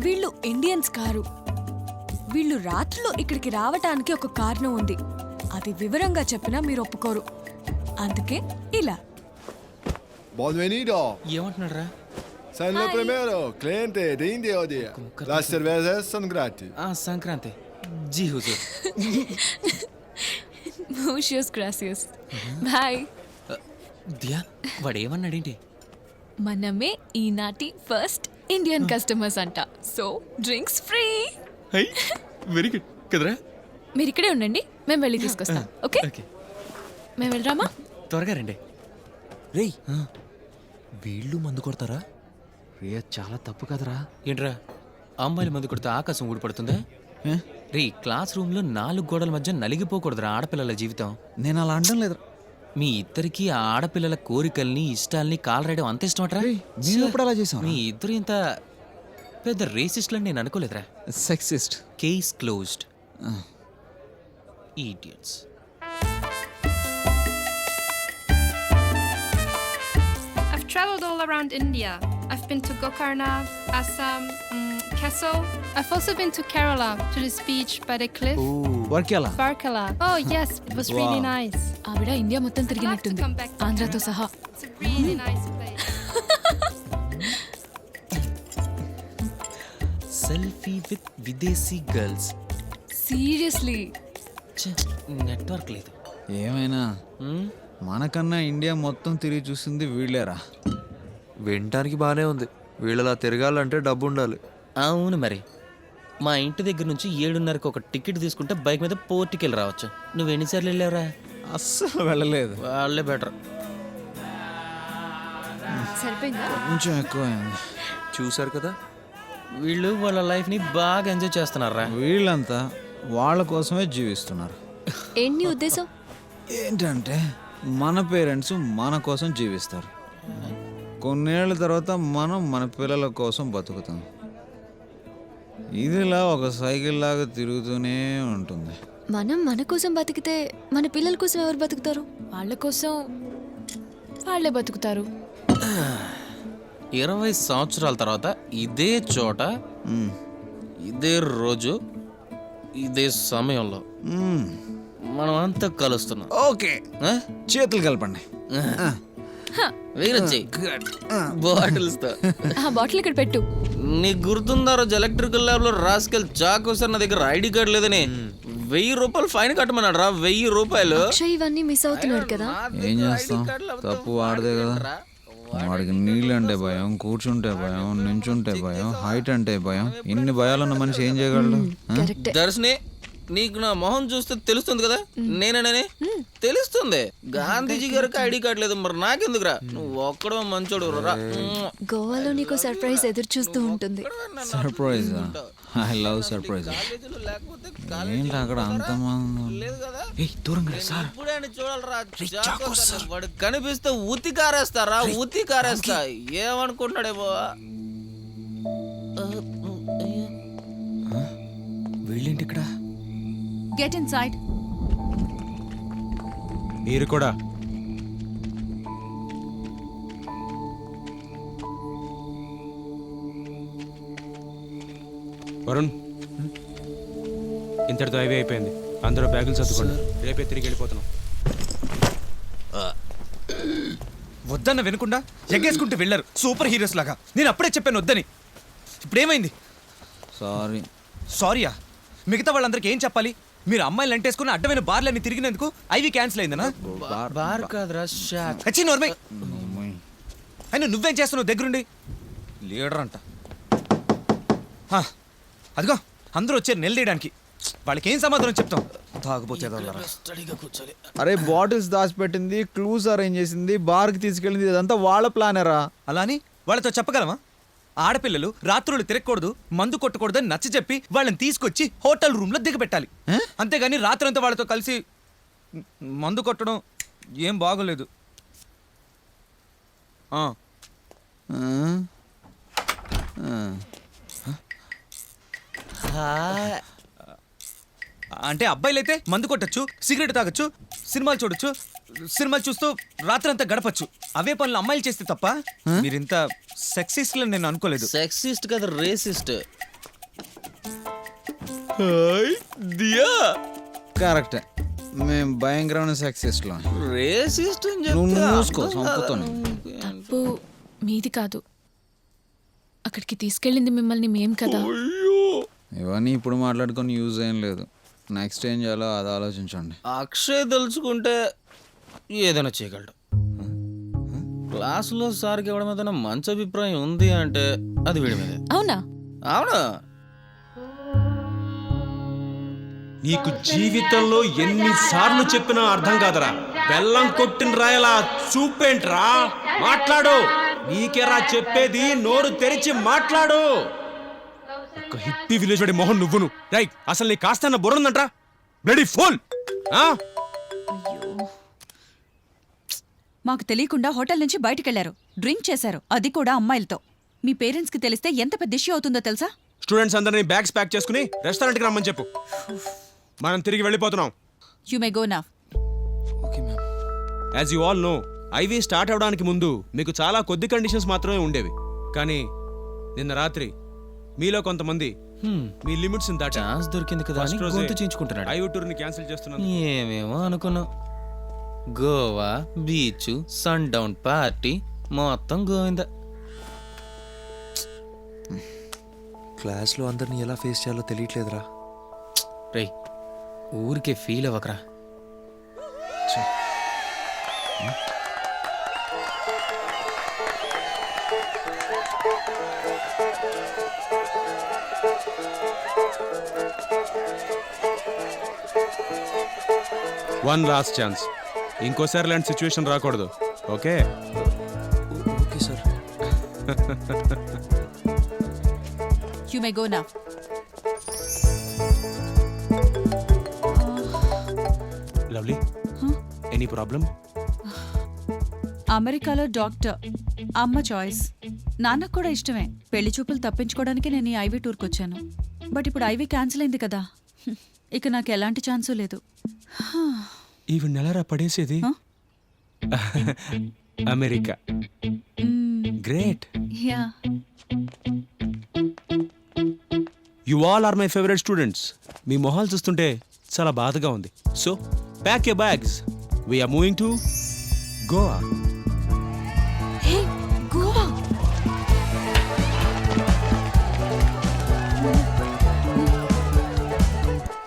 వీళ్ళు ఇండియన్స్ కారు. వీళ్ళు రాత్రిలో ఇక్కడికి రావటానికి ఒక కారణం ఉంది. అది వివరంగా చెప్పినా మీరు ఒప్పుకోరు. అందుకే ఇలా. Bienvenido. ఏమంటున్నాడు రా? San lo primero, cliente de India o día. Las cervezas son gratis. Sankranti ji హుజూర్. Muchas gracias. బాయ్. దియా వాడు ఏమన్నాడేంటి? మనమే ఈనాటి ఫస్ట్ ఇండియన్ కస్టమర్స్ అంట. So drinks free. Very good కదరా. మీరు ఇక్కడే ఉండండి, మేము వెళ్ళి తీసుకొస్తాం. ఓకే మేము వెళ్ళరామా? త్వరగా రండి. రేయ్ వీళ్ళు మందు కొడతారా? రే చాలా తప్పు కదరా. ఏంట్రా అమ్మాయిల మందు కొడితే ఆకాశం ఊడిపడుతుందా? రే క్లాస్ రూమ్ లో 4 గోడల మధ్య నలిగిపోకూడదురా ఆడపిల్లల జీవితం. నేను అలా అనడం లేదు. మీ ఇద్దరికి ఆ ఆడపిల్లల కోరికల్ని ఇష్టాల్ని కాలరాయడం అంత ఇష్టం అట్రా? నేను ఎప్పుడు అలా చేసాం? మీ ఇద్దరు ఇంత పెద్ద రేసిస్ట్లని నేను అనుకోలేదురా. Sexist. Case closed. Idiots. I've traveled all around India. I've been to Gokarna, Assam, Kaso. I've also been to Kerala, to this beach by the cliff. వర్కేలా? Varkala. Oh yes, it was really nice. ఆవిడ India మొత్తం తిరిగినట్టుంది, ఆంధ్రాతో సహా. It's a really nice place. Selfie with విదేశీ girls. Seriously network లేదు. ఏమైనా మనకన్నా India మొత్తం తిరిగి చూసింది వీళ్ళేరా. వినటానికి బానే ఉంది. వీళ్ళలా తిరగాలంటే డబ్బు ఉండాలి. అవును మరి. మా ఇంటి దగ్గర నుంచి 7:30కి ఒక టికెట్ తీసుకుంటే బైక్ మీద పోర్టుకి వెళ్ళి రావచ్చు. నువ్వు ఎన్నిసార్లు వెళ్ళావురా? అస్సలు వెళ్ళలేదు. వాళ్ళే బెటర్. సరిపోయిందా? కొంచెం ఎక్కువ. చూశారు కదా, వీళ్ళు వాళ్ళ లైఫ్ని బాగా ఎంజాయ్ చేస్తున్నారా. వీళ్ళంతా వాళ్ళ కోసమే జీవిస్తున్నారు. ఏంటి నీ ఉద్దేశం? ఏంటంటే మన పేరెంట్స్ మన కోసం జీవిస్తారు. కొన్నేళ్ల తర్వాత మనం మన పిల్లల కోసం బతుకుతాం. ఇదిలా ఒక సైకిల్ లాగా తిరుగుతూనే ఉంటుంది. మనం మన కోసం బతికితే మన పిల్లల కోసం ఎవరు బతుకుతారు? వాళ్ళ కోసం వాళ్ళే బతుకుతారు. 20 సంవత్సరాల తర్వాత ఇదే చోట ఇదే రోజు ఇదే సమయంలో మనం అంతా కలుస్తున్నాం. ఓకే, చేతులు కలపండి. బాటిల్స్తో. ఆ బాటిల్ ఇక్కడ పెట్టు. నీకు గుర్తుందా రోజు ఎలక్ట్రికల్ ల్యాబ్ లో రాస్కెల్ చాకు సార్ నా దగ్గర ఐడి కార్డు లేదని 1000 రూపాయలు ఫైన్ కట్టమన్నాడు రా. 1000 రూపాయలు. అక్షయ్ ఇవన్నీ మిస్ అవుతున్నాడు కదా. ఏం చేస్తాం, తప్పు వాడదే కదా. వాడికి నీళ్ళు అంటే భయం, కూర్చుంటే భయం, నించుంటే భయం, హైట్ అంటే భయం. ఇన్ని భయాలున్న మనిషి ఏం చేయగలడు? దర్శని నీకు నా మొహం చూస్తే తెలుస్తుంది కదా నేననే తెలుస్తుంది. గాంధీజీ గారికి ఐడి కార్డు లేదు, మరి నాకెందుకురా? నువ్వు ఒక్కడో మంచోడు రా. గోవాలో నీకు సర్ప్రైజ్ ఎదురు చూస్తూ ఉంటుంది. సర్ప్రైజ్? I love surprise. ఏంటి అక్కడ దూరంగా సార్ వాడు కనిపిస్తే ఉత్తి కారేస్తారా, ఉత్తి కారేస్తా. ఏమనుకుంటున్నాడేమో. వీళ్ళేంటి ఇక్కడ? Get inside. మీరు కూడా. వరుణ్, ఇంతటితో హైవే అయిపోయింది. అందరూ బ్యాగులు సర్దుకోండి, రేపే తిరిగి వెళ్ళిపోతున్నాం. వద్దన్న వినకుండా ఎగ్గేసుకుంటూ వెళ్ళారు సూపర్ హీరోస్ లాగా. నేను అప్పుడే చెప్పాను వద్దని. ఇప్పుడు ఏమైంది? సారీ. సారీయా? మిగతా వాళ్ళందరికీ ఏం చెప్పాలి? మీరు అమ్మాయిలు అంటేసుకుని అడ్డమైన బార్లన్నీ తిరిగినందుకు ఐవి క్యాన్సిల్ అయిందనా? బార్ కాదురా, షాక్. వచ్చి నోర్మై. అయినా నువ్వేం చేస్తున్నావు దగ్గరుండి? లీడర్ అంట. అదిగో అందరూ వచ్చారు నిలదీయడానికి. వాళ్ళకి ఏం సమాధానం చెప్తాం? తాగపోతే అరే బాటిల్స్ దాచిపెట్టింది, క్లూస్ అరేంజ్ చేసింది, బార్కి తీసుకెళ్ళింది, ఇదంతా వాళ్ళ ప్లానేరా. అలా అని వాళ్ళతో చెప్పగలమా? ఆడపిల్లలు రాత్రులు తిరగకూడదు, మందు కొట్టకూడదని నచ్చ చెప్పి వాళ్ళని తీసుకొచ్చి హోటల్ రూమ్లో దిగబెట్టాలి. అంతేగాని రాత్రంతా వాళ్ళతో కలిసి మందు కొట్టడం ఏం బాగోలేదు. అంటే అబ్బాయిలైతే మందు కొట్టచ్చు, సిగరెట్ తాగొచ్చు, సినిమాలు చూడొచ్చు, సినిమాలు చూస్తూ రాత్రంతా గడపచ్చు. అవే పనులు అమ్మాయిలు చేస్తే తప్ప మీరింత సెక్సిస్ట్ నేను అనుకోలేదు. సెక్సిస్ట్ కదా, రేసిస్ట్. కరెక్టే, మేము భయంకరమైన సెక్సిస్ట్లో. రేసిస్ట్ నువ్వు మూసుకో, చంపుతాను. తప్పు మీది కాదు, అక్కడికి తీసుకెళ్ళింది మిమ్మల్ని మేం కదా. ఇవన్నీ ఇప్పుడు మాట్లాడుకొని యూజ్ ఏం లేదు. నెక్స్ట్ ఏం చేయాలో అది ఆలోచించండి. అక్షయ్ తెలుసుకుంటే ఏదైనా చేయగలడు. క్లాసులో సార్కి ఇవ్వడం ఏదైనా మంచి అభిప్రాయం ఉంది అంటే అది వీడి మీదే. అవునా? అవునా? నీకు జీవితంలో ఎన్నిసార్లు చెప్పినా అర్థం కాదరా. బెల్లం కొట్టిన రాయలా చూపేంట్రా? మాట్లాడు. నీకేరా చెప్పేది, నోరు తెరిచి మాట్లాడు. ఒక హిప్పీ విలేజ్ వాడి మొహం నువ్వును. రైట్, అసలు నీ కాస్త బుర్రందంట్రా. Bloody pole. మాకు తెలియకుండా హోటల్ నుంచి బయటకెళ్లారు, డ్రింక్ చేశారు, అది కూడా అమ్మాయిలతో. మీ పేరెంట్స్కి తెలిస్తే ఎంత పెద్ద ఇష్యూ అవుతుందో తెలుసా? స్టూడెంట్స్ అందరినీ బ్యాగ్స్ ప్యాక్ చేసుకుని రెస్టారెంట్కి రమ్మని చెప్పు. మనం తిరిగి వెళ్ళిపోతున్నాం. You may go now. Okay ma'am. As you all know, IV start అవడానికి ముందు మీకు చాలా కొద్ది కండిషన్స్ మాత్రమే ఉండేవి. కానీ నిన్న రాత్రి మీలో కొంతమంది మీ లిమిట్స్ దాటి ఛాన్స్ దొరికింది కదా అని గొంతు చించుకుంటున్నాడు. ఐవీ టూర్ని క్యాన్సిల్ చేస్తున్నాను. ఏమేమో అనుకున్నాం. Goa beach, sun down party, మొత్తం గోవింద. క్లాస్లో అందరినీ ఎలా ఫేస్ చేయాలో తెలియట్లేదురా. రే, ఊరికే ఫీల్ అవ్వకరా. One last chance. ఇంకోసారి లాంటి సిచ్యువేషన్ రాకూడదు. Okay? Okay sir. You may go now. Lovely, any problem? అమెరికాలో డాక్టర్, అమ్మ చాయిస్. నాన్నకు కూడా ఇష్టమే. పెళ్లి చూపులు తప్పించుకోవడానికి నేను ఈ ఐవీ టూర్కి వచ్చాను. బట్ ఇప్పుడు ఐవీ క్యాన్సిల్ అయింది కదా, ఇక నాకు ఎలాంటి ఛాన్సు లేదు. ఈవి నెలరా పడేసేది. America. Great. Yeah. You all are my favourite students. మీ మొహాలు చూస్తుంటే చాలా బాధగా ఉంది. So pack your bags, we're moving to Goa. Hey, Goa.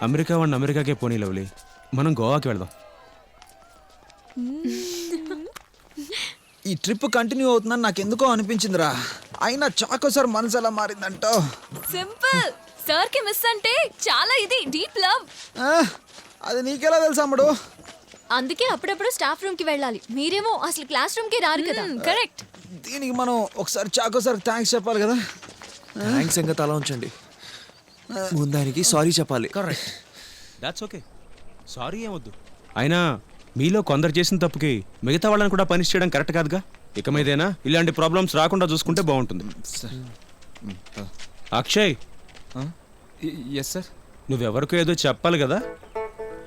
America వాడిని అమెరికాకే పోనీ లవ్లీ, మనం గోవాకి వెళ్దాం. ఈ ట్రిప్ కంటిన్యూ అవుతుందని నాకు ఎందుకో అనిపించిందిరా. అయినా చాకో సార్ మనసు ఎలా మారిందంటో. సింపుల్. సార్ కి మిస్ అంటే చాలా ఇది డీప్ లవ్. అది నీకెలా తెలుసు అమ్ముడు? అందుకే అప్పుడప్పుడు స్టాఫ్ రూమ్ కి వెళ్ళాలి. మీరేమో అసలు క్లాస్ రూమ్ కి రారు కదా. కరెక్ట్. దీనికి మనం ఒకసారి చాకో సార్ థ్యాంక్స్ చెప్పాలి కదా. థ్యాంక్స్ ఇంకా తల ఉంచండి. ముందానికి సారీ చెప్పాలి. కరెక్ట్. That's okay. సారీ ఏమొద్దు. అయినా మీలో కొందరు చేసిన తప్పుకి మిగతా వాళ్ళని కూడా పనిష్ చేయడం కరెక్ట్ కాదుగా. ఇక మీదైనా ఇలాంటి ప్రాబ్లమ్స్ రాకుండా చూసుకుంటే బాగుంటుంది. అక్షయ్. Yes sir. నువ్వెవరికో ఏదో చెప్పాలి కదా.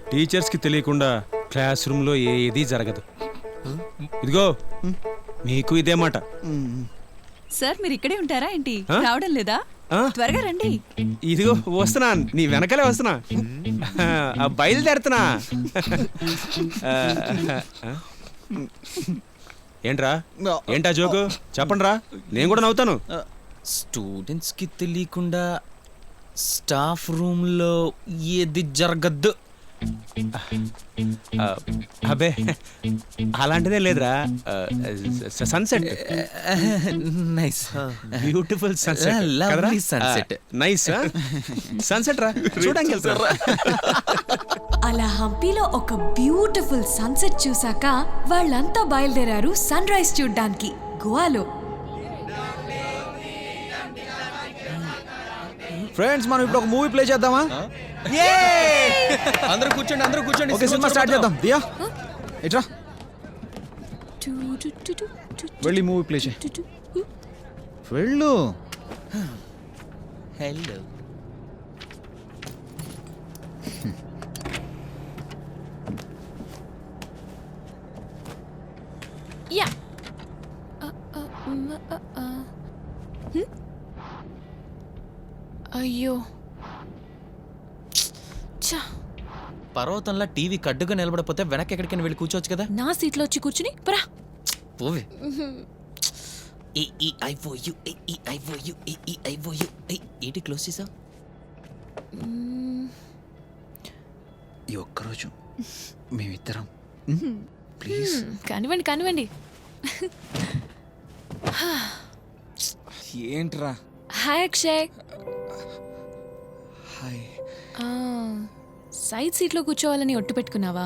టీచర్స్కి తెలియకుండా క్లాస్ రూమ్లో ఏది జరగదు. ఇదిగో మీకు ఇదే మాట. సార్ మీరు ఇక్కడే ఉంటారా ఏంటి? రావడం లేదా? త్వరగా రండి. ఇదిగో వస్తున్నా, నీ వెనకాలే వస్తున్నా. బయలుదేరుతున్నా. ఏంట్రా, ఏంటా జోకు? చెప్పండి రా, నేను కూడా నవ్వుతాను. స్టూడెంట్స్కి తెలియకుండా స్టాఫ్ రూమ్లో ఏది జరగద్దు. అబ్బే అలాంటిదే లేదురా. Sunset, nice, beautiful sunset. Lovely sunset. Nice sunset రా, చూడడానికి వెళ్తారా? అలా హంపీలో ఒక బ్యూటిఫుల్ సన్సెట్ చూసాక వాళ్ళంతా బయలుదేరారు సన్ రైజ్ చూడ్డానికి గోవాలో. ఫ్రెండ్స్ మనం ఇప్పుడు ఒక మూవీ ప్లే చేద్దామా? అందరూ కూర్చోండి ఓకే సినిమా స్టార్ట్ చేద్దాం. దియా ఇట్రా వెళ్ళి మూవీ ప్లే చేయి. వెళ్ళు. హలో. యా అయ్యో ఛా, పర్వతంలా టీవీ కడ్డుగా నిలబడపోతే వెనక్కి ఎక్కడికైనా వెళ్ళి కూర్చోవచ్చు కదా. నా సీట్లో వచ్చి కూర్చుని పరా. పోవే. ఏంటి క్లోజ్ చేసా? ఈ ఒక్కరోజు మేమిద్దరం ప్లీజ్. కానివ్వండి. ఏంట్రా? హాయ్ అక్షయ్. హాయ్. సైడ్ సీట్లో కూర్చోవాలని ఒట్టు పెట్టుకున్నావా?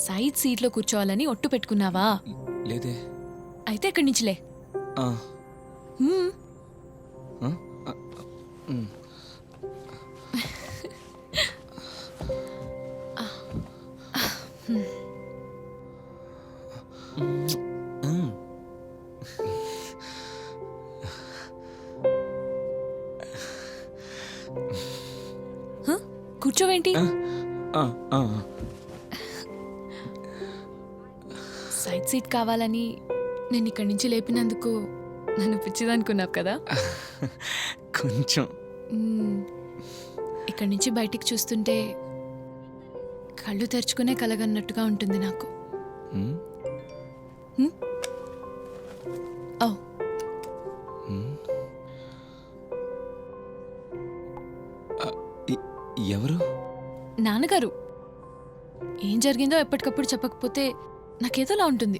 సైడ్ సీట్లో కూర్చోవాలని ఒట్టు పెట్టుకున్నావా? లేదే. అయితే ఎక్కడి నుంచిలే. కూర్చోవేంటి? సైడ్ సీట్ కావాలని నేను ఇక్కడి నుంచి లేపినందుకు నన్ను పిచ్చిదనుకున్నావు కదా. కొంచెం. ఇక్కడి నుంచి బయటికి చూస్తుంటే కళ్ళు తెరుచుకునే కలగన్నట్టుగా ఉంటుంది నాకు. ఓ ఎవరు? నాన్నగారు. ఏం జరిగిందో ఎప్పటికప్పుడు చెప్పకపోతే నాకేదోలా ఉంటుంది.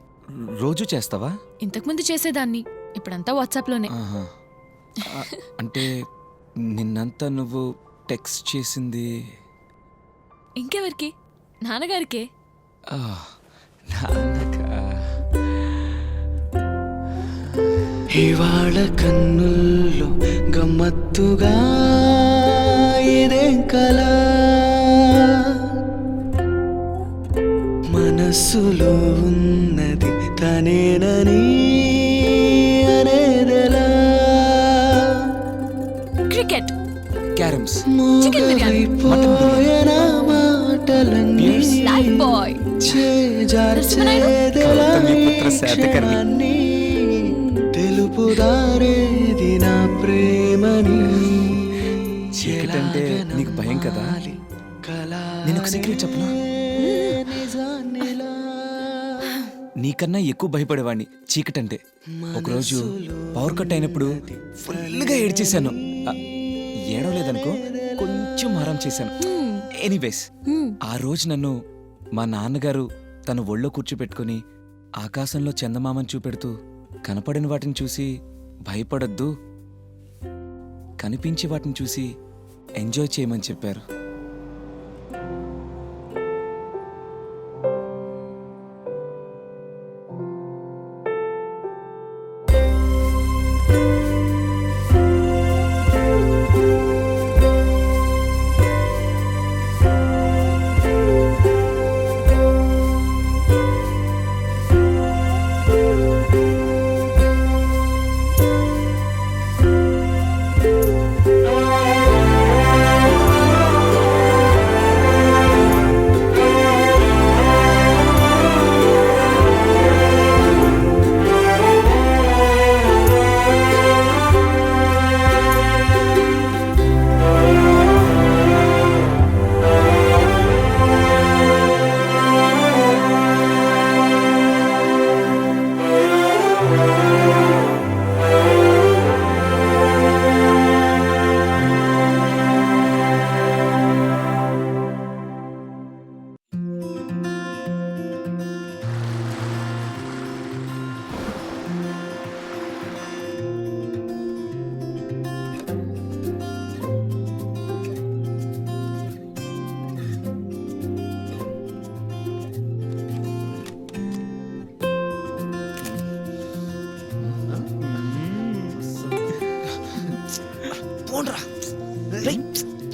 రోజు చేస్తావా? ఇంతకుముందు చేసేదాన్ని, ఇప్పుడంతా వాట్సాప్లోనే. అంటే నిన్నంతా నువ్వు టెక్స్ట్ చేసింది ఇంకెవరికి? నాన్నగారికే. ఇవాళ కన్నుల్లో గమ్మత్తుగా ఇదేం కలా, మనస్సులో ఉన్నది తనేనని అనేదెలా. క్రికెట్, క్యారమ్స్, చికెన్ బిర్యానీ, పోయన మాటలన్నీ లైఫ్ బాయ్, చేజార్చేదెలా క్షణాన్ని, తెలుపుదారేది నా ప్రేమని. చీకటి అంటే నీకు భయం కదా? నేను ఒక సీక్రెట్ చెప్పనా? నీకన్నా ఎక్కువ భయపడేవాడిని చీకటంటే. ఒకరోజు పవర్ కట్ అయినప్పుడు ఫుల్గా ఏడ్చేశాను. ఏడవలేదనుకో, కొంచెం ఆరాం చేశాను. ఎనీవేస్, ఆ రోజు నన్ను మా నాన్నగారు తన ఒళ్ళో కూర్చోపెట్టుకుని ఆకాశంలో చందమామని చూపెడుతూ కనపడిన వాటిని చూసి భయపడొద్దు, కనిపించే వాటిని చూసి ఎంజాయ్ చేయమని చెప్పారు.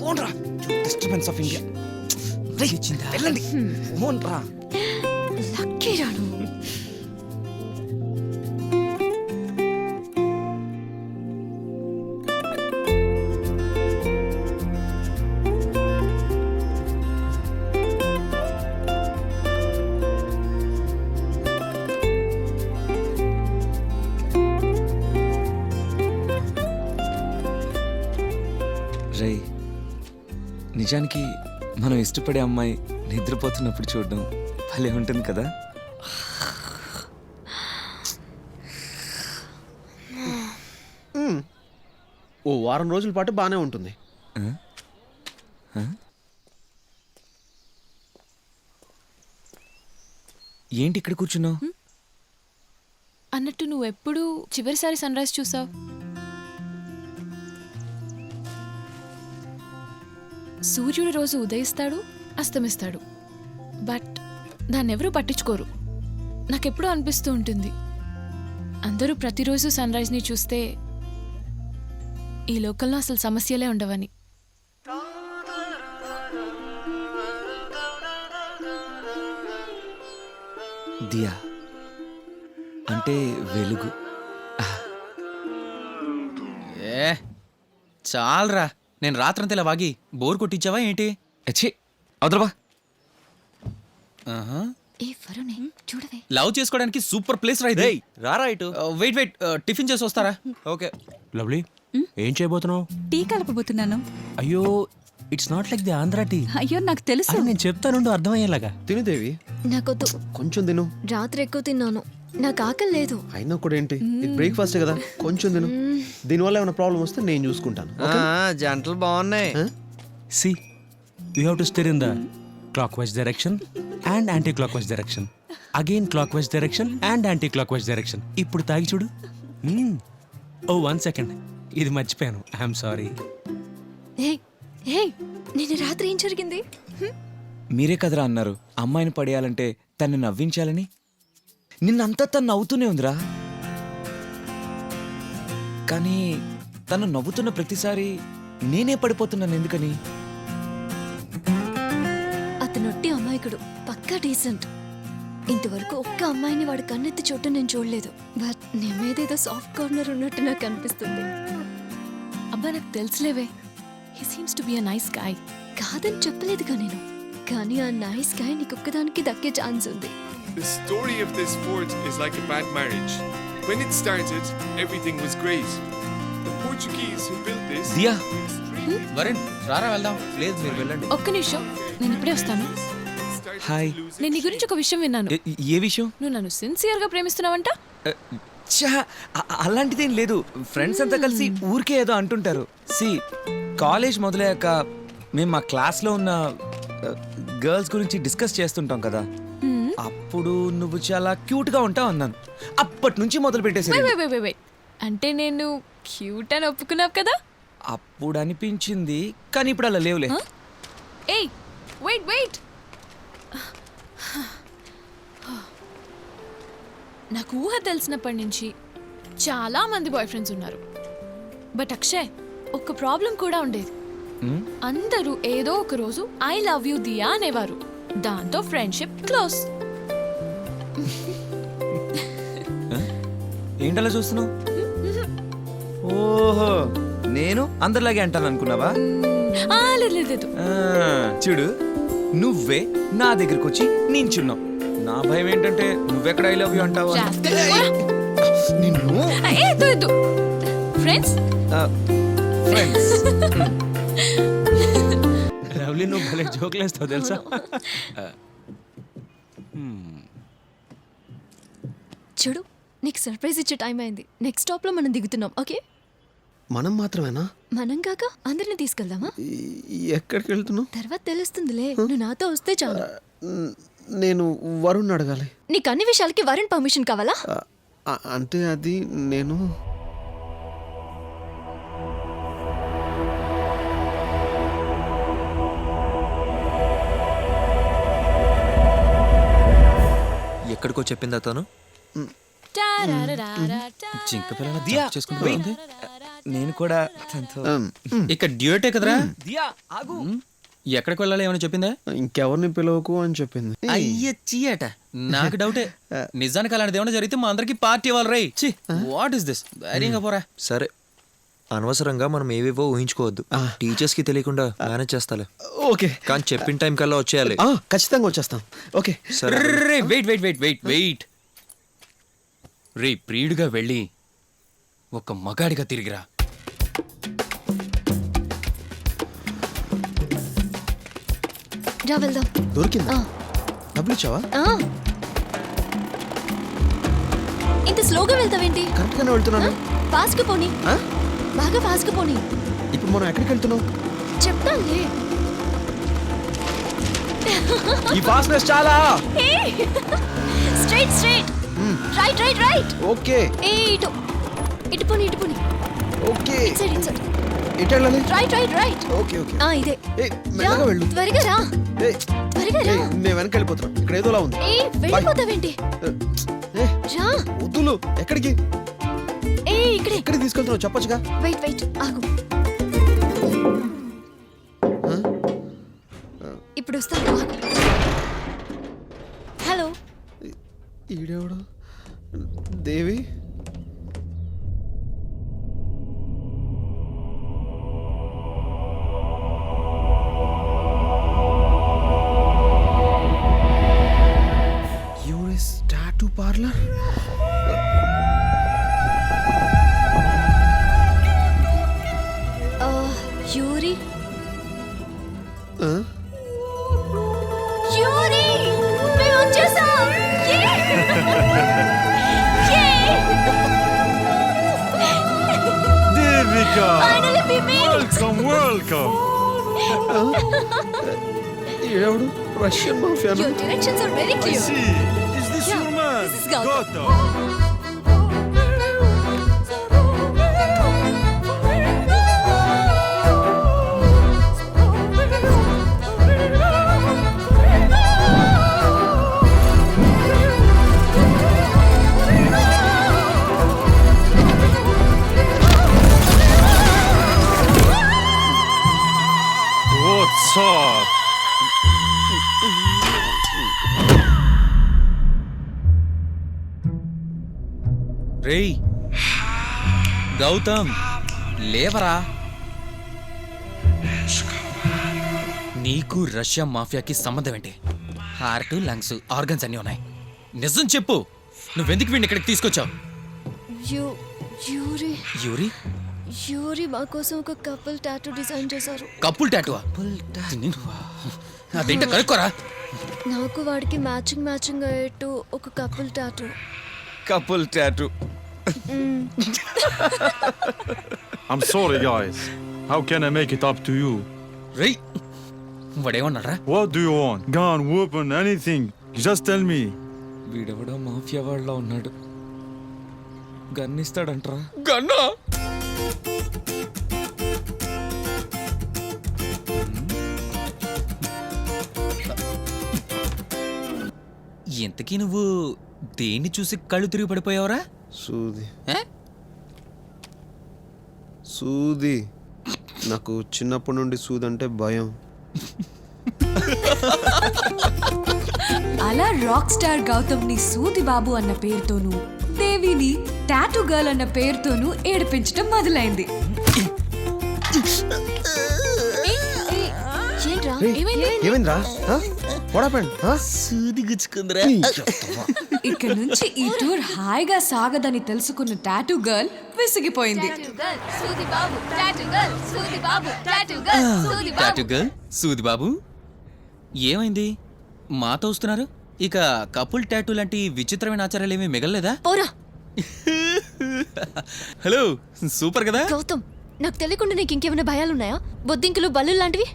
పోన్రా డిస్టర్బెన్స్ ఆఫ్ ఇండియా వెళ్ళండి పోన్రా లక్కీ రాను. రై నిజానికి మనం ఇష్టపడే అమ్మాయి నిద్రపోతున్నప్పుడు చూడడం భలే ఉంటుంది కదా. ఓ వారం రోజుల పాటు బాగానే ఉంటుంది. ఏంటి ఇక్కడ కూర్చున్నావు? అన్నట్టు నువ్వు ఎప్పుడు చివరిసారి సన్ రైజ్ చూసావు? సూర్యుడు రోజు ఉదయిస్తాడు, అస్తమిస్తాడు, బట్ దాన్ని ఎవరూ పట్టించుకోరు. నాకెప్పుడూ అనిపిస్తూ ఉంటుంది, అందరూ ప్రతిరోజు సన్ రైజ్ని చూస్తే ఈ లోకల్లో అసలు సమస్యలే ఉండవని. దియా అంటే వెలుగు. ఏ చాలరా, నేను రాత్రంతా ఇలా వాగి బోర్ కొట్టించావా ఏంటి? అచ్చే అవతలవా. ఏ వరుణే చూడవే. లవ్ చేసుకోవడానికి సూపర్ ప్లేస్ రా ఇది. రారా ఇటు. వెయిట్ వెయిట్, టిఫిన్ చేసి వస్తారా? ఓకే లవ్లీ, ఏం చేయబోతున్నావు? టీ కలపబోతున్నాను. అయ్యో it's not like the Andhra tea. అయ్యో నాకు తెలుసు. నేను చెప్తానుండు అర్థమయ్యేలాగా. తిను దేవి, నాకొద్దు. కొంచెం తిను. రాత్రి ఎక్కువ తిన్నాను, నాకు ఆకలి లేదు. అయినా కూడా ఏంటి, ఇది బ్రేక్ఫాస్ట్ కదా, కొంచెం తిను. దీనివల్ల ఏమైనా ప్రాబ్లం వస్తే నేను చూసుకుంటాను. జంటలు బాగున్నాయి. See, you have to steer in the clockwise direction and anti-clockwise direction. Again clockwise direction and anti-clockwise direction. ఇప్పుడు తాగి చూడు. ఓ 1 సెకండ్, ఇది మర్చిపోయాను. I'm sorry. నిన్న రాత్రి ఏం జరిగింది? మీరే కదరా అన్నారు అమ్మాయిని పడేయాలంటే తన్ని నవ్వించాలని. నిన్నంతా తను నవ్వుతూనే ఉందిరా, కానీ తను నవ్వుతున్న ప్రతిసారి నేనే పడిపోతున్నాను. ఎందుకని? అతనొట్టి అమాయకుడు, పక్కా డీసెంట్. ఇంతవరకు ఒక్క అమ్మాయిని వాడు కన్నెత్తి చూడటం నేను చూడలేదు. బట్ నీ మీద ఏదో సాఫ్ట్ కార్నర్ ఉన్నట్టు నాకు అనిపిస్తుంది. అబ్బా నాకు తెలుసులేవే, he seems to be a nice guy. కాదని చెప్పలేదుగా నేను, కానీ ఆ నైస్ గాయ్ నీకు ఒక్కదానికి దక్కే ఛాన్స్ ఉంది. The story of this fort is like a bad marriage. When it started, everything was great. The Portuguese who built this... దియా, వరుణ్ రారా వెళ్దాం. లేదు మీరు వెళ్ళండి. ఒక్క నిమిషం, నేను ఇప్పుడే వస్తాను. హాయ్. నేను నీ గురించి ఒక విషయం విన్నాను. ఏ విషయం? నువ్వు నన్ను సిన్సియర్గా ప్రేమిస్తున్నావంట. అలాంటిదేం లేదు. ఫ్రెండ్స్ అంతా కలిసి ఊరికే ఏదో అంటుంటారు. కాలేజ్ మొదలయ్యాక మేము మా క్లాస్లో ఉన్న గర్ల్స్ గురించి డిస్కస్ చేస్తుంటాం కదా, అప్పుడు నువ్వు చాలా క్యూట్గా ఉంటావు అన్నాను. అప్పటి నుంచి మొదలు పెట్టేసి. అంటే నేను క్యూట్ అని ఒప్పుకున్నావు కదా? అప్పుడు అనిపించింది, కానీ ఇప్పుడు అలా లేవులే. ఏయ్ వెయిట్ వెయిట్, నాకు ఊహ తెలిసినప్పటి నుంచి చాలా మంది బాయ్ ఫ్రెండ్స్ ఉన్నారు. బట్ అక్షయ్, ఒక ప్రాబ్లం కూడా ఉండేది. అందరూ ఏదో ఒక రోజు ఐ లవ్ యూ దియా అనేవారు. దాంతో ఫ్రెండ్షిప్ క్లోజ్. ఏంటలా చూస్తున్నావు? ఓహో, నేను అందరిలాగే అంటాను అనుకున్నావా? లేదు. చూడు, నువ్వే నా దగ్గరకు వచ్చి నించున్నావు. నా భయం ఏంటంటే నువ్వెక్కడ ఐ లవ్ యూ అంటావు. నిన్ను ఫ్రెండ్స్ ఫ్రెండ్స్. లవ్లీ, నువ్వు భలే జోకులేస్తావు తెలుసా. చూడు, నీకు సర్ప్రైజ్ ఇచ్చే టైం అయింది. నెక్స్ట్ స్టాప్ లో మనం దిగుతున్నాం. ఓకే, మనం మాత్రమేనా? మనం కాక అందరిని తీసుకెళ్దామా? ఎక్కడికి వెళ్తున్నావు? తర్వాత తెలుస్తుందిలే. నువ్వు నాతో వస్తే చాలు. నేను వరుణ్ అడగాలి. నీకు అన్ని విషయాలకి వరుణ్ పర్మిషన్ కావాలా? అంటే అది నేను ఎక్కడికో చెప్పిందా తను? జింక పిల్లల దియా చేసుకుంటూ నేను కూడా తనతో ఇక్కడ డ్యూటే కదరా దియా ఆగు. ఎక్కడికి వెళ్ళాలి ఏమైనా చెప్పిందా? ఇంకెవరిని పిలవకు అని చెప్పింది. అయ్యట నాకు డౌటే. నిజానికి అలాంటిది ఏమైనా జరిగితే మా అందరికి పార్టీ ఇవ్వాలి రై. What is this? ధైర్యంగా పోరా. సరే, అనవసరంగా మనం ఏవేవో ఊహించుకోవద్దు. టీచర్స్ కి తెలియకుండా మేనేజ్ చేస్తాలే. ఓకే, కానీ చెప్పిన టైం కల్లా వచ్చేయాలి. ఖచ్చితంగా వచ్చేస్తాం. ఓకే సరే. వెయిట్ రే, ప్రియుడిగా వెళ్ళి ఒక మగాడిగా తిరిగిరా. రా వెళ్దాం. దొరికిందా? డబ్బులు ఇచ్చావా? ఇంత స్లోగా వెళ్తావేంటి? కరెక్ట్ గానే వెళ్తున్నాను. ఫాస్ట్ గా పోనీ. బాగా ఫాస్ట్ గా పోనీ. ఇప్పుడు మనం ఎక్కడికి వెళ్తున్నాం? చెప్తానులే. ఈ ఫాస్ట్నెస్ చాలా. Straight right. ఓకే. ఇటు పోనీ. ఓకే. ఇన్సైడ్. ఎటు వెళ్ళాలి? రైట్. ఓకే. ఇదే. మెల్లగా వెళ్ళు. త్వరగా రా. నేను వెనక వెళ్ళిపోతున్నా. ఇక్కడ ఏదోలా ఉంది. వెళ్ళిపోతావేంటి? రా. వద్దులు. ఎక్కడికి? ఇక్కడికి తీసుకెళ్తున్నావు చెప్పొచ్చుగా. వెయిట్ ఆగు. ఇప్పుడు వస్తాను. హలో. ఈడెవడు? Devi. US tattoo parlour. Yuri. మేము వచ్చేసాం. Devika! Finally we made it. Welcome! ఈడెవడు? Russian mafia. Your directions are very clear. See, is this your man? This is Gautam. Gautam. What's up? రేయ్ గౌతమ్, లేవరా. నీకు రష్యా మాఫియాకి సంబంధం ఏంటి? హార్ట్, లంగ్స్, ఆర్గన్స్ అన్నీ ఉన్నాయి. నిజం చెప్పు, నువ్వెందుకు వీడిని ఇక్కడికి తీసుకొచ్చావు? యూరి మా కోసం ఒక కపుల్ టాటూ డిజైన్ చేశారు. Couple tattoo? అదేంటో కనుక్కోరా. నాకు వాడికి మ్యాచింగ్ అయ్యేట్టు ఒక couple tattoo. I'm sorry, guys. How can I make it up to you? రేయ్, వాడేమన్నారా? What do you want? Gun, weapon, anything. Just tell me. వీడెవడో మాఫియా వాళ్ళ ఉన్నాడు. గన్నిస్తాడంట్రా. గన్నా? ఎంతకీ నువ్వు దేన్ని చూసి కళ్ళు తిరిగి పడిపోయావరా? సూది. నాకు చిన్నప్పటి నుండి సూది అంటే భయం. అలా రాక్ స్టార్ గౌతమ్ ని సూది బాబు అన్న పేరుతోనూ, దేవిని టాటూ గర్ల్ అన్న పేరుతోనూ ఏడిపించడం మొదలైంది. ఏమైందిరా? సూది గుచ్చుకుందిరా. ఇక నుంచి ఈ టూర్ హాయిగా సాగదని తెలుసుకున్న టాటూ గర్ల్ విసిగిపోయింది. టాటూ గర్ల్, సూది బాబు, ఏమైంది? మాతో వస్తున్నారు. ఇక కపుల్ టాటూ లాంటి విచిత్రమైన ఆచారాలు ఏమీ మిగలలేదా? పోరా. హలో, సూపర్ కదా? గౌతమ్, నాకు తెలియకుండా నీకు ఇంకేమైనా భయాలున్నాయా? బొద్దింకులు, బల్లు లాంటివి?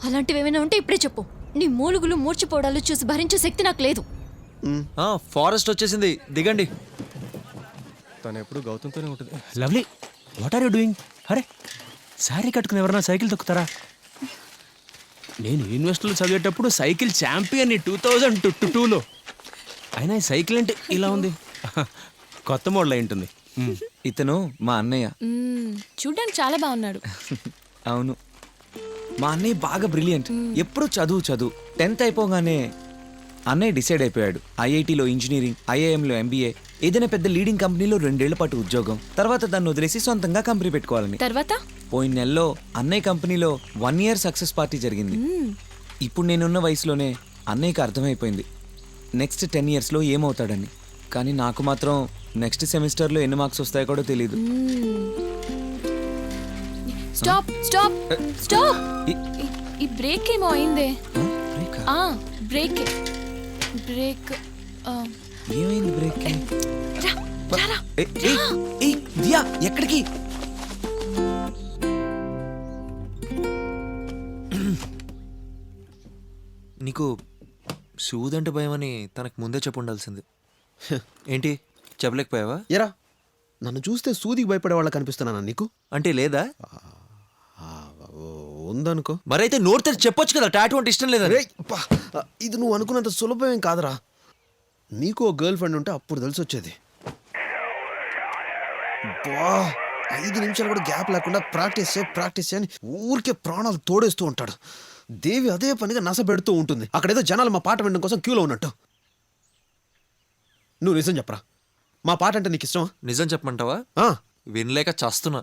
అలాంటివి ఏమైనా ఉంటే ఇప్పుడే చెప్పు. నీ మూలుగులు, మూర్చిపోవడాలు చూసి భరించే శక్తి నాకు లేదు. ఫారెస్ట్ వచ్చేసింది, దిగండి. తను ఎప్పుడు గౌతంతోనే ఉంటుంది. Lovely, what are you doing? అరే, శారీ కట్టుకుని ఎవరన్నా సైకిల్ తొక్కుతారా? నేను యూనివర్సిటీలో చదివేటప్పుడు సైకిల్ ఛాంపియన్ 2002లో. అయినా ఈ సైకిల్ అంటే ఇలా ఉంది. కొత్త మోడల్ అయి ఉంటుంది. ఇతను మా అన్నయ్య. చూడ్డానికి చాలా బాగున్నాడు. అవును, మా అన్నయ్య బాగా బ్రిలియంట్. ఎప్పుడు చదువు 10th అయిపోగానే అన్నయ్య డిసైడ్ అయిపోయాడు. ఐఐటిలో ఇంజనీరింగ్, ఐఐఎంలో ఎంబీఏ, ఏదైనా పెద్ద లీడింగ్ కంపెనీలో 2 ఏళ్ల పాటు ఉద్యోగం, తర్వాత దాన్ని వదిలేసి సొంతంగా కంపెనీ పెట్టుకోవాలని. తర్వాత పోయిన నెలలో అన్నయ్య కంపెనీలో 1 year సక్సెస్ పార్టీ జరిగింది. ఇప్పుడు నేనున్న వయసులోనే అన్నయ్యకి అర్థమైపోయింది నెక్స్ట్ 10 yearsలో ఏమవుతాడని. కానీ నాకు మాత్రం నెక్స్ట్ సెమిస్టర్లో ఎన్ని మార్క్స్ వస్తాయో కూడా తెలియదు. Stop stop stop. ఈ బ్రేక్ ఏమో అయిందే. బ్రేక్ బ్రేక్ ఏమైంది బ్రేక్? రా రా. దియా ఎక్కడికి? నీకు సూదంటే భయమని తనకు ముందే చెప్పు ఉండాల్సింది. ఏంటి చెప్పలేకపోయావా? ఎరా నన్ను చూస్తే సూదికి భయపడే వాళ్ళ కనిపిస్తున్నానా నీకు? అంటే లేదా? ఉందనుకో. మరైతే నోరు తెరిచి చెప్పొచ్చు కదా టాటూ అంటే ఇష్టం లేదా? ఇది నువ్వు అనుకున్నంత సులభమేం కాదురా. నీకు ఓ గర్ల్ ఫ్రెండ్ ఉంటే అప్పుడు తెలిసి వచ్చేది. 5 నిమిషాలు కూడా గ్యాప్ లేకుండా ప్రాక్టీస్ చేయని ఊరికే ప్రాణాలు తోడేస్తూ ఉంటాడు. దేవి అదే పనిగా నస పెడుతూ ఉంటుంది. అక్కడేదో జనాలు మా పాట వినడం కోసం క్యూలో ఉన్నట్టు. నువ్వు నిజం చెప్పరా, మా పాట అంటే నీకు ఇష్టమా? నిజం చెప్పమంటావా? వినలేక చస్తున్నా.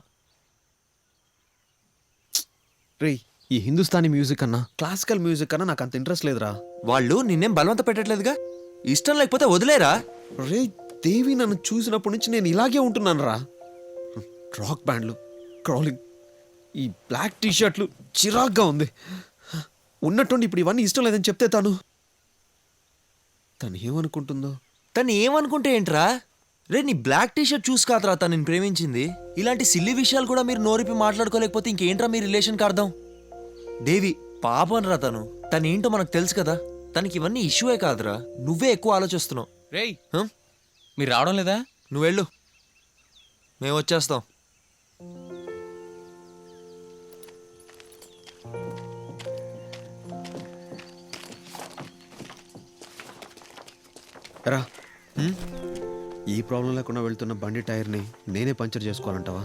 రేయ్, ఈ హిందుస్థానీ మ్యూజిక్ అన్నా క్లాసికల్ మ్యూజిక్ అన్నా నాకు అంత ఇంట్రెస్ట్ లేదురా. వాళ్ళు నిన్నేం బలవంత పెట్టట్లేదుగా. ఇష్టం లేకపోతే వదిలేరా. రే దేవి నన్ను చూసినప్పటి నుంచి నేను ఇలాగే ఉంటున్నాను రా. రాక్ బ్యాండ్లు, క్రాలింగ్, ఈ బ్లాక్ టీషర్ట్లు చిరాగ్గా ఉంది. ఉన్నట్టుండి ఇప్పుడు ఇవన్నీ ఇష్టం లేదని చెప్తే తను ఏమనుకుంటుందో. తను ఏమనుకుంటే ఏంట్రా? రే నీ బ్లాక్ టీషర్ట్ చూసి కాదురా తను నేను ప్రేమించింది. ఇలాంటి సిల్లి విషయాలు కూడా మీరు నోరిపి మాట్లాడుకోలేకపోతే ఇంకేంట్రా మీ రిలేషన్కి అర్థం? దేవి పాపం రా తను. తనేంటో మనకు తెలుసు కదా. తనకి ఇవన్నీ ఇష్యూయే కాదురా, నువ్వే ఎక్కువ ఆలోచిస్తున్నావు. రేయ్ మీరు రావడం లేదా? నువ్వు వెళ్ళు, మేము వచ్చేస్తాం. రా, ఈ ప్రాబ్లం లేకుండా వెళ్తున్న బండి టైర్ని నేనే పంచర్ చేసుకోవాలంటావా?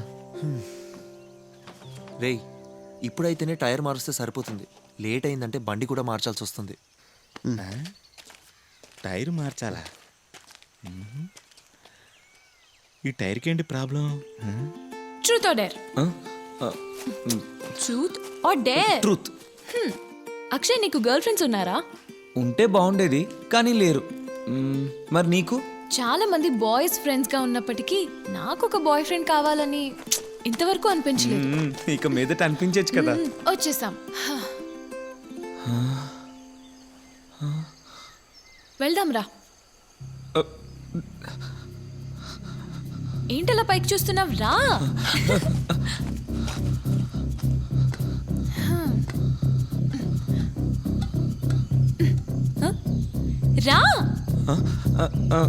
రేయ్ ఇప్పుడైతేనే టైర్ మారుస్తే సరిపోతుంది. లేట్ అయిందంటే బండి కూడా మార్చాల్సి వస్తుంది. టైర్ మార్చాలా? ఈ టైర్కి ఏంటి problem? Truth or dare? Truth or dare? Truth. Akshay, నీకు గర్ల్ ఫ్రెండ్స్ ఉన్నారా? ఉంటే బాగుండేది కానీ లేరు. మరి నీకు? చాలా మంది బాయ్స్ ఫ్రెండ్స్ గా ఉన్నప్పటికీ నాకు ఒక బాయ్ ఫ్రెండ్ కావాలని ఇంతవరకు అనిపించలేదు. ఇక మీదట అనిపించచ్చు కదా. వచ్చేసాం. వెళ్దాం రా. ఏంటలా పైకి చూస్తున్నావు? రా రా.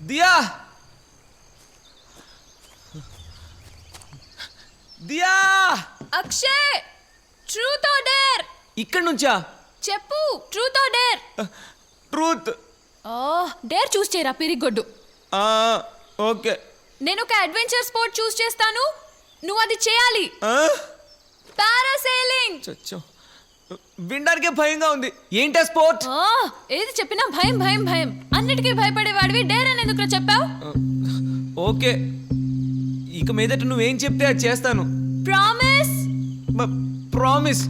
Diya, Diya. Akshay, truth or dare? ఇక్కడ నుంచా? చెప్పు, truth or dare? Truth. Dare choose చేయరా పిరిగొడ్డు. ఓకే. నేను ఒక అడ్వెంచర్ స్పోర్ట్ చూస్ చేస్తాను, నువ్వు అది చేయాలి. పారాసైలింగ్. చచ్చో, వినడానికే భయంగా ఉంది. ఏంటా స్పోర్ట్? ఏది చెప్పినా భయం భయం భయం. అన్నిటికీ భయపడేవాడివి డేర్ అని ఎందుకు చెప్పావు? ఓకే, ఇక మీదట నువ్వేం చెప్తే అది చేస్తాను. ప్రామిస్? ప్రామిస్.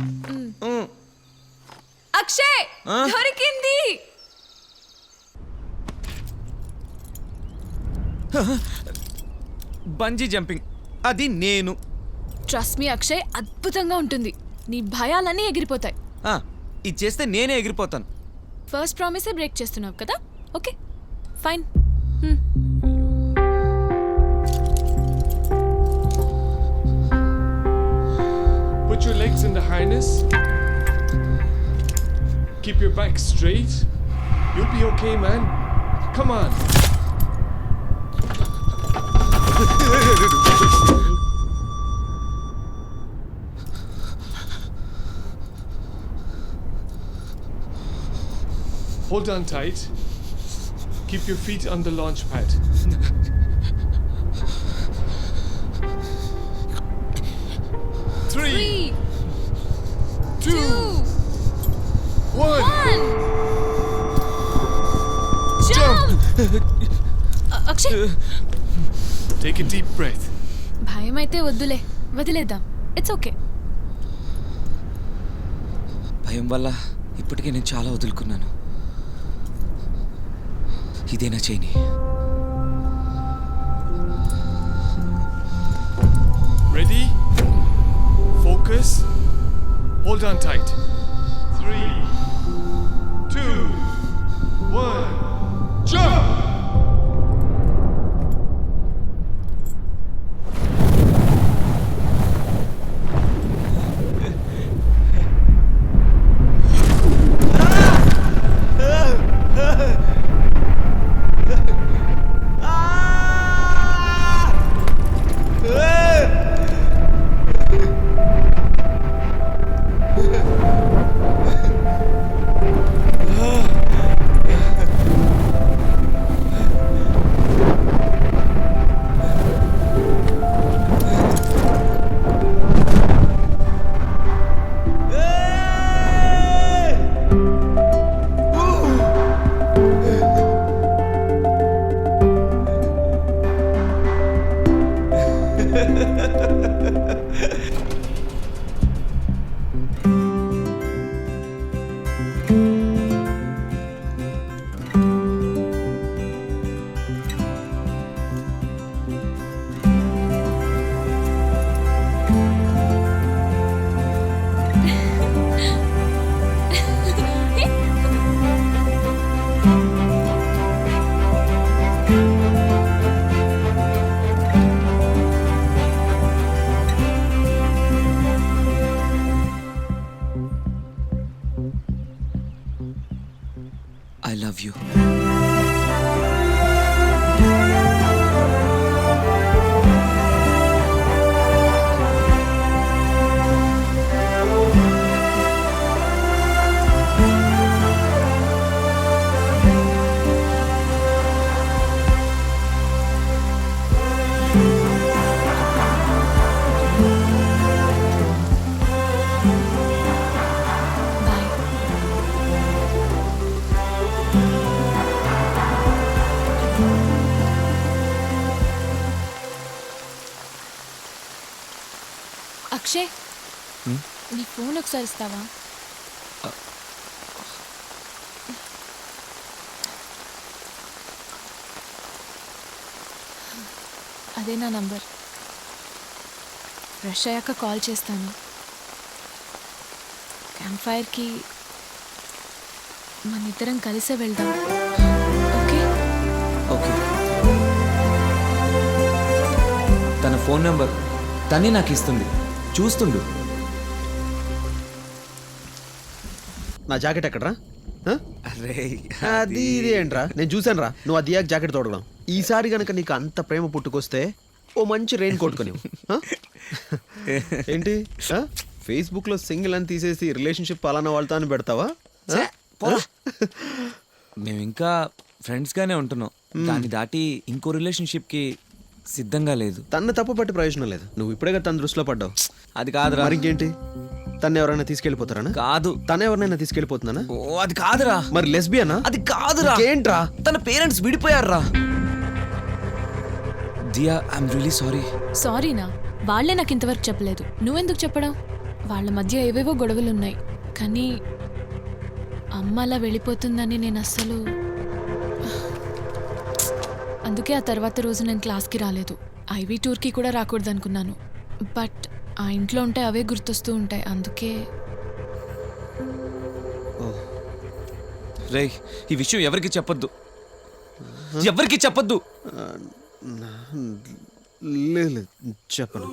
అక్షయ్, దొరికింది. బంజీ జంపింగ్, అది నేను. ట్రస్ట్ మీ అక్షయ్, అద్భుతంగా ఉంటుంది. నీ భయాలన్నీ ఎగిరిపోతాయి. ఇది చేస్తే నేనే ఎగిరిపోతాను. ఫస్ట్ ప్రామిసే బ్రేక్ చేస్తున్నావు కదా. Okay fine. Linus. Keep your back straight. You'll be okay, man. Come on. Hold on tight. Keep your feet on the launch pad. Three, 2, 1. Jump! Akshay, Take a deep breath. భయం అయితే వద్దులే, వదిలేద్దాం. It's okay. భయం వల్ల ఇప్పటికే నేను చాలా వదులుకున్నాను. ఇదేనా చేయని? Ready? Focus. Hold on tight. 3, 2, 1. Jump! I love you. Akshay, నీ ఫోన్ ఒకసారి ఇస్తావా? అదే నా నంబర్. ఫ్రెష్ అయ్యాక కాల్ చేస్తాను. క్యాంప్ ఫైర్కి మన ఇద్దరం కలిసే వెళ్దాం. ఓకే? ఓకే. తన ఫోన్ నంబర్ తనే నాకు ఇస్తుంది. చూస్తుండు. నా జాకెట్ ఎక్కడరా? అరే అది ఇది ఏంట్రా? నేను చూశాను రా నువ్వు ఆ దియాక్ జాకెట్ తోడడం. ఈసారి కనుక నీకు అంత ప్రేమ పుట్టుకొస్తే ఓ మంచి రెయిన్ కోట్ కొనివ్వు. ఏంటి ఫేస్బుక్ లో సింగిల్ అని తీసేసి రిలేషన్షిప్ పలానా వాళ్ళతో అని పెడతావా? మేము ఇంకా ఫ్రెండ్స్ గానే ఉంటున్నాం. దాన్ని దాటి ఇంకో రిలేషన్షిప్ కి సిద్ధంగా లేదు. తన్ను తప్పు పట్టి ప్రయోజనం లేదు. నువ్వు ఇప్పుడే తన దృష్టిలో పడ్డావు. అది కాదురా. మరి ఇంకేంటి? తను ఎవరైనా తీసుకెళ్ళిపోతారా? కాదు. తన ఎవరినైనా తీసుకెళ్ళిపోతున్నానా? ఓ అది కాదురా. మరి లెస్బియనా? అది కాదురా. ఏంట్రా? తన పేరెంట్స్ విడిపోయారా. Diya, I'm really sorry. సారీనా? వాళ్ళే నాకు ఇంతవరకు చెప్పలేదు. నువ్వెందుకు చెప్పడం? వాళ్ళ మధ్య ఏవేవో గొడవలున్నాయి. కానీ అమ్మ అలా వెళ్ళిపోతుందని నేను అస్సలు... అందుకే ఆ తర్వాత రోజు నేను క్లాస్కి రాలేదు. ఐవీ టూర్కి కూడా రాకూడదు అనుకున్నాను. బట్ ఆ ఇంట్లో ఉంటే అవే గుర్తొస్తూ ఉంటాయి. అందుకే రేయ్, ఈ విషయం ఎవరికి చెప్పొద్దు. ఎవరికి చెప్పొద్దు. లేదు చెప్పను.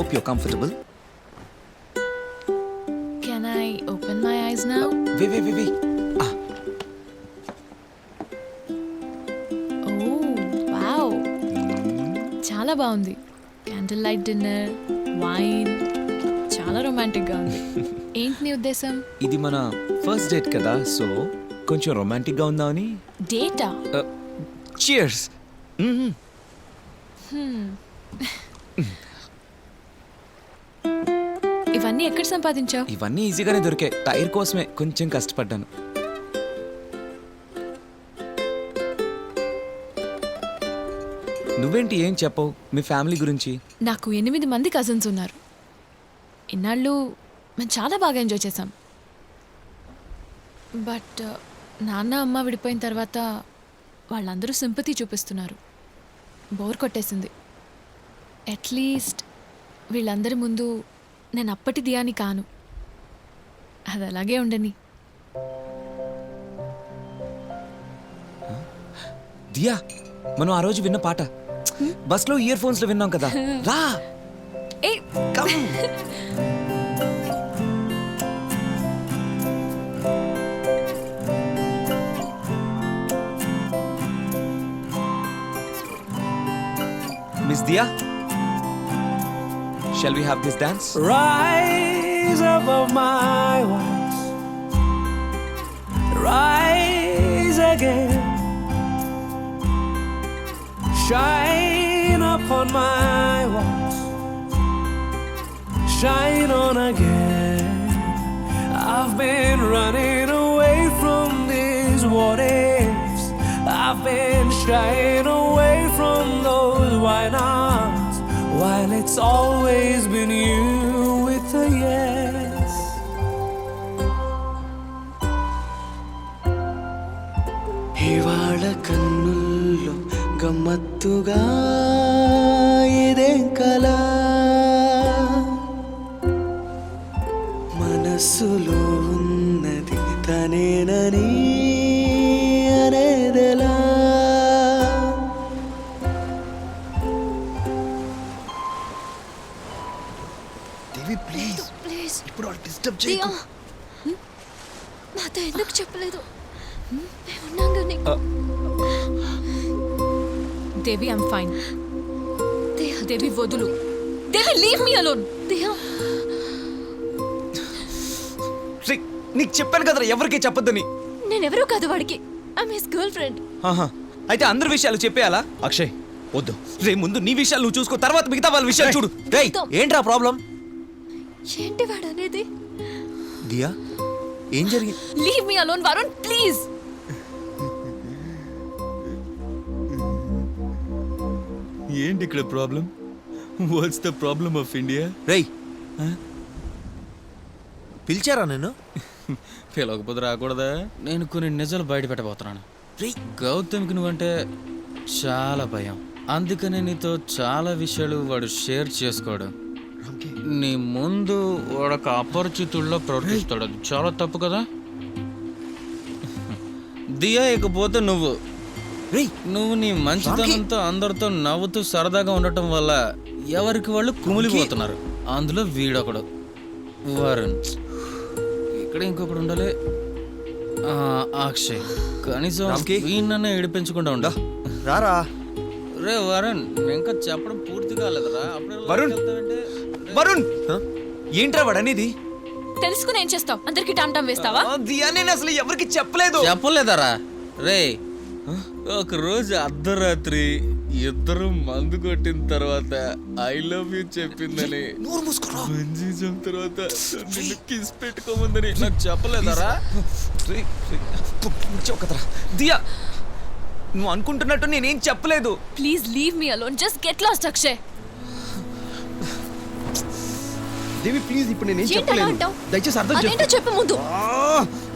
Hope you comfortable. Can I open my eyes now? వి ఓ వావ్, చాలా బాగుంది. క్యాండిల్ లైట్ డిన్నర్, వైన్, చాలా రొమాంటిక్ గా ఉంది. ఏంటి నీ ఉద్దేశం? ఇది మన ఫస్ట్ డేట్ కదా, సో కొంచెం రొమాంటిక్ గా ఉందామని. డేటా? చియర్స్. ఇవన్నీ ఎక్కడ సంపాదించావు? ఇవన్నీ ఈజీగానే దొరికాయి. టైర్ కోసమే కొంచెం కష్టపడ్డాను. నువ్వేంటి ఏం చెప్పవు మీ ఫ్యామిలీ గురించి? నాకు 8 మంది కజిన్స్ ఉన్నారు. ఇన్నాళ్ళు మేము చాలా బాగా ఎంజాయ్ చేసాం. బట్ నాన్న అమ్మ విడిపోయిన తర్వాత వాళ్ళందరూ సింపతి చూపిస్తున్నారు. బోర్ కొట్టేసింది. అట్లీస్ట్ వీళ్ళందరి ముందు నేను అప్పటి దియాని కాను. అది అలాగే ఉండని. దియా, మనం ఆ రోజు విన్న పాట బస్లో ఇయర్ ఫోన్స్ లో విన్నాం కదా. రా come. Miss Dia, shall we have this dance? Rise above my walls, rise again, shine upon my walls, shine on again. I've been running away from these what ifs, I've been shying away from those why nots, while it's always been you with a yes. ఇవాళ కన్నుల్లో గమ్మత్తుగా ఇదేం కలా, మనస్సులో ఉన్నది తనేనని అనేదెలా. దేవి please please ఇప్పుడు disturb చేయకు. నాతో ఎందుకు చెప్పలేదు? మేమున్నాం కానీ. దేవి, ఐమ్ ఫైన్. దేవి వదులు. Devi, leave me alone. నీకు చెప్పాను కదరా ఎవరికి చెప్పొద్దని. నేనెవరూ కాదు వాడికి. I his girl friend. అయితే అందరి విషయాలు చెప్పేయాలా? అక్షయ్ వద్దు. రే ముందు నీ విషయాలు నువ్వు చూసుకో, తర్వాత మిగతా వాళ్ళ విషయాలు చూడు. రేయ్ ఏంట్రా ప్రాబ్లం? ఏంటి వాడు అనేది? దియా ఏం జరిగింది? Leave me alone Varun, please. ఏంటి ఇక్కడ problem? What's the problem of India? రేయ్ పిలిచారా నేను? పిలవకపోతే రాకూడదా? నేను కొన్ని నిజాలు బయట పెట్టబోతున్నాను. గౌతమ్కి నువ్వంటే చాలా భయం, అందుకనే నీతో చాలా విషయాలు వాడు షేర్ చేసుకోడు. నీ ముందు వాడొక అపరిచితుల్లో ప్రవర్తిస్తాడు. అది చాలా తప్పు కదా. దియా ఇకపోతే నువ్వు నీ మంచితనంతో అందరితో నవ్వుతూ సరదాగా ఉండటం వల్ల ఎవరికి వాళ్ళు కుమిలిపోతున్నారు. అందులో వీడొకడు వరుణ్. ఇక్కడ ఇంకొకడు ఉండాలి, అక్షయ్. కనీసం వీణ్ణనే ఏడిపించకుండా ఉండ. రారా రే వరుణ్, ఇంకా చెప్పడం పూర్తి కాలేదురా. వరుణ్, వరుణ్ ఏంట్రా వాడు అనేది? తెలుసుకుని ఏం చేస్తావు? అందరికి టామ్ టామ్ వేస్తావా? దియా నేను అసలు ఎవరికి చెప్పలేదరా. రే ఒక రోజు అర్ధరాత్రి ఇద్దరు మందు కొట్టిన తర్వాత ఐ లవ్ యూ చెప్పిందని, మంజీ జంప్ తర్వాత నిన్ను కిస్ పెట్టుకోమందని నాకు చెప్పలేదరా? దియా నువ్వు అనుకుంటున్నట్టు నేనేం చెప్పలేదు. Please leave me alone. Just get lost Akshay. Devi please, ఇప్పుడు నేనేం చెప్పలేను, దయచేసి అర్థం చేసుకో. చెప్పు ముందు.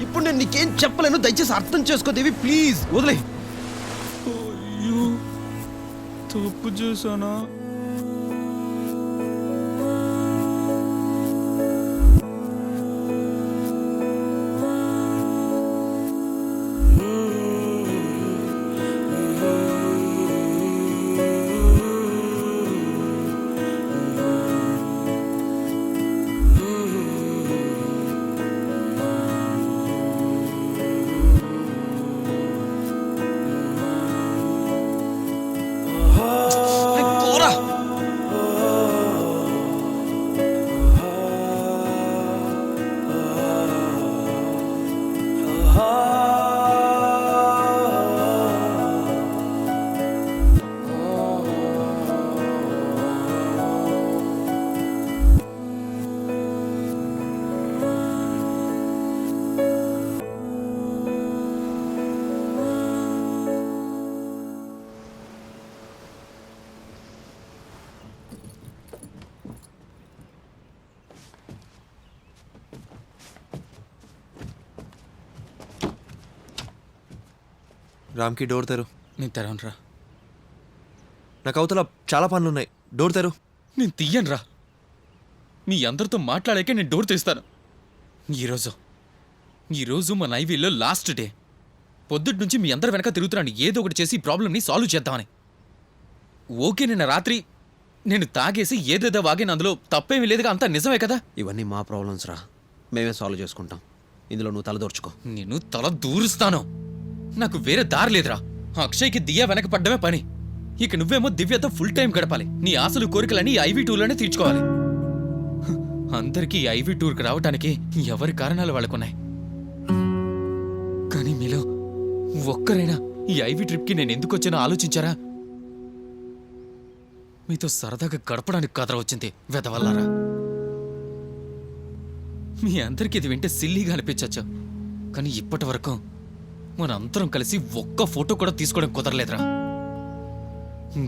ఇప్పుడు నేను నీకేం చెప్పలేను, దయచేసి అర్థం చేసుకో దేవి ప్లీజ్. వదిలే. తప్పు చేశానా? రామ్కి డోర్ తెరు. నేను తెరవనురా. నాకు అవతల చాలా పనులు ఉన్నాయి. డోర్ తెరు. నేను తీయనురా. మీ అందరితో మాట్లాడాకే నేను డోర్ తీస్తాను. ఈరోజు మన ఐవీలో లాస్ట్ డే. పొద్దుటి నుంచి మీ అందరి వెనక తిరుగుతున్నాను ఏదో ఒకటి చేసి ఈ ప్రాబ్లమ్ని సాల్వ్ చేద్దామని. ఓకే, నిన్న రాత్రి నేను తాగేసి ఏదేదో వాగిన అందులో తప్పేమీ లేదుగా, అంతా నిజమే కదా? ఇవన్నీ మా ప్రాబ్లమ్స్ రా, మేమే సాల్వ్ చేసుకుంటాం. ఇందులో నువ్వు తల దూర్చుకో. నేను తల దూరుస్తాను. నాకు వేరే దారి లేదురా. అక్షయ్కి దియా వెనక పడ్డమే పని. ఇక నువ్వేమో దివ్యతో ఫుల్ టైం గడపాలి. నీ ఆశలు కోరికలని ఈ ఐవీ టూర్లోనే తీర్చుకోవాలి. అందరికీ ఈ ఐవీ టూర్కి రావటానికి ఎవరి కారణాలు వాళ్ళకున్నాయి. కానీ మీలో ఒక్కరైనా ఈ ఐవీ ట్రిప్కి నేను ఎందుకు వచ్చానో ఆలోచించారా? మీతో సరదాగా గడపడానికి కదరా వచ్చింది వెదవల్లారా. మీ అందరికీ ఇది వింటే సిల్లీగా అనిపించచ్చు, కానీ ఇప్పటి వరకు మన అందరం కలిసి ఒక్క ఫోటో కూడా తీసుకోవడం కుదరలేదురా.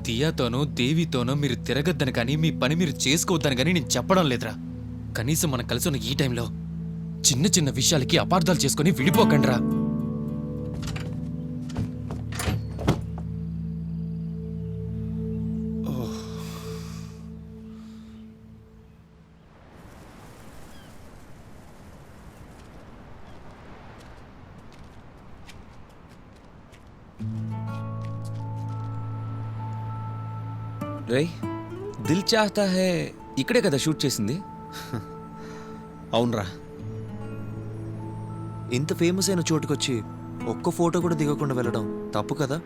దియాతోనో దేవితోనో మీరు తిరగద్దని కానీ మీ పని మీరు చేసుకోవద్దని కానీ నేను చెప్పడం లేదురా. కనీసం మనం కలిసి ఉన్న ఈ టైంలో చిన్న చిన్న విషయాలకి అపార్థాలు చేసుకుని విడిపోకండిరా. రే, దిల్ చాహతా హే ఇక్కడే కదా షూట్ చేసింది? అవునరా. ఇంత ఫేమస్ అయిన చోటుకొచ్చి ఒక్క ఫోటో కూడా దిగకుండా వెళ్ళడం తప్పు కదా?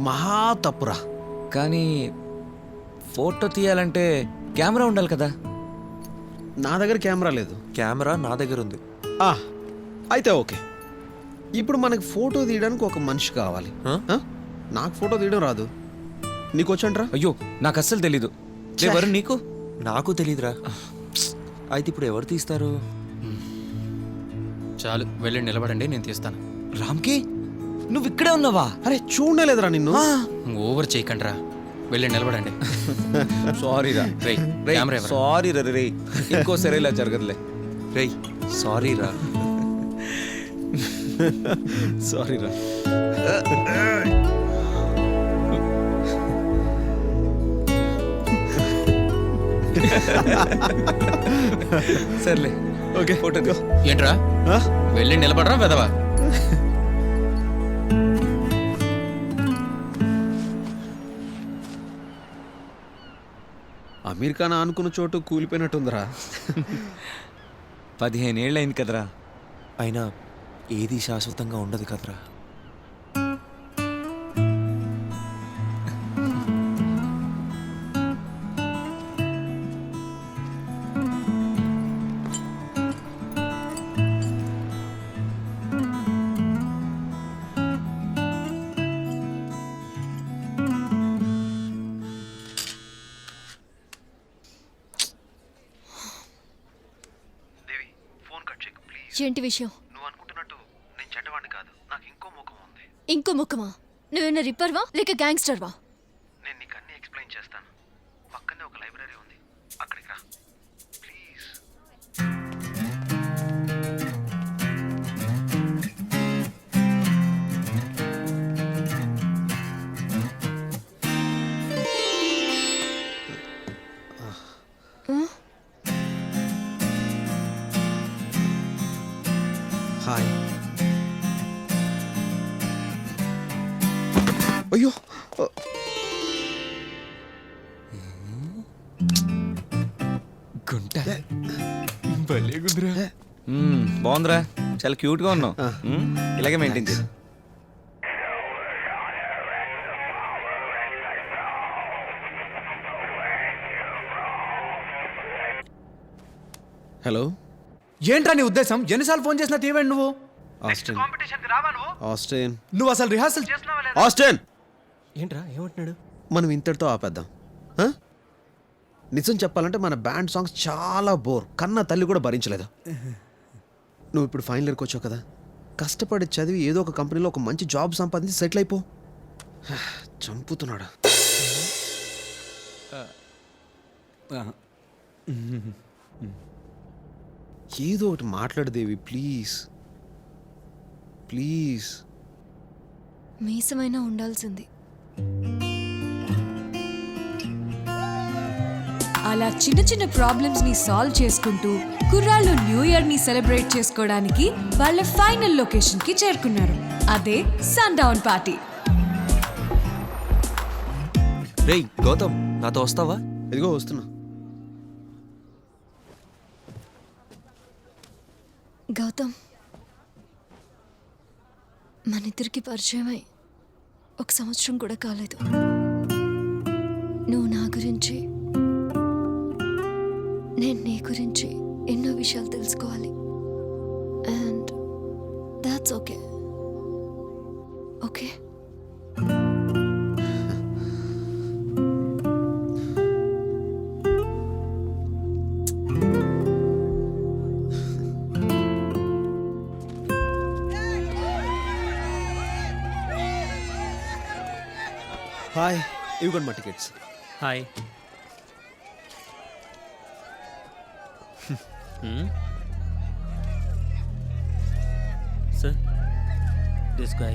మహా తప్పురా. కానీ ఫోటో తీయాలంటే కెమెరా ఉండాలి కదా. నా దగ్గర కెమెరా లేదు. కెమెరా నా దగ్గర ఉంది. అయితే ఓకే. ఇప్పుడు మనకి ఫోటో తీయడానికి ఒక మనిషి కావాలి. నాకు ఫోటో తీయడం రాదు. నీకు వచ్చంట్రా? అయ్యో, నాకు అస్సలు తెలీదు. ఎవరు నీకు? నాకు తెలీదురా. అయితే ఇప్పుడు ఎవరు తీస్తారు? చాలు, వెళ్ళి నిలబడండి, నేను తీస్తాను. రామ్కి, నువ్వు ఇక్కడే ఉన్నావా? అరే చూడలేదురా నిన్ను. ఓవర్ చేయకండిరా, వెళ్ళి నిలబడండి. సారీ రా. సారీ రే, ఇంకోసారి ఇలా జరగదులే. రేయ్ సారీ రా. సారీ రా. సర్లే, ఓకే ఫోటో. ఏంట్రా, వెళ్ళి నిలబడరా వెదవా. అమీర్ ఖాన్ అనుకున్న చోటు కూలిపోయినట్టుందిరా. 15 ఏళ్ళు అయింది కదరా. అయినా ఏది శాశ్వతంగా ఉండదు కదరా. ఏంటి విషయం? నువ్వు అనుకుంటున్నట్టు నేను చెడ్డవాడిని కాదు. నాకు ఇంకో ముఖం ఉంది. ఇంకో ముఖమా? నువ్వేనా రిప్పర్వా లేక గ్యాంగ్స్టర్వా? నేను నీకు అన్నీ ఎక్స్ప్లెయిన్ చేస్తాను. పక్కనే ఒక లైబ్రరీ ఉంది, అక్కడికి రా ప్లీజ్. హాయ్. అయ్యో, గుంట భలే గుందిరా. బాగుందిరా, చాలా క్యూట్ గా ఉన్నావు. ఇలాగే మెయింటైన్ చేయి. హలో, ఏంట్రా నీ ఉద్దేశం? ఎన్నిసార్లు ఫోన్ చేసినా తీవండి నువ్వు. ఆస్టిన్, నువ్వు అసలు రిహార్సల్ ఆస్టిన్. ఏంట్రా ఏమంటున్నాడు? మనం ఇంతటితో ఆపేద్దాం. నిజం చెప్పాలంటే మన బ్యాండ్ సాంగ్స్ చాలా బోర్. కన్నా తల్లి కూడా భరించలేదు. నువ్వు ఇప్పుడు ఫైనల్ ఇయర్కి వచ్చావు కదా, కష్టపడి చదివి ఏదో ఒక కంపెనీలో ఒక మంచి జాబ్ సంపాదించి సెటిల్ అయిపో. చంపుతున్నాడా? ఏదో ఒకటి మాట్లాడదేవి, ప్లీజ్ ప్లీజ్. మీసమైనా ఉండాల్సింది. అలా చిన్న చిన్న ప్రాబ్లమ్స్ ని సాల్వ్ చేసుకుంటూ కుర్రాళ్ళు న్యూ ఇయర్ ని సెలబ్రేట్ చేసుకోవడానికి వాళ్ళ ఫైనల్ లొకేషన్ కి చేరుకున్నారు. అదే సన్ డౌన్ పార్టీ. రేయ్ గౌతమ్, నాతో వస్తావా? ఇదిగో వస్తున్నా. గౌతమ్, మన ఇద్దరికి పరిచయమై 1 సంవత్సరం కూడా కాలేదు. నువ్వు నా గురించి, నేను నీ గురించి ఎన్నో విషయాలు తెలుసుకోవాలి. And that's okay. Okay? Hi, ఇవ్వండి మా tickets. Hi. Sir, this guy.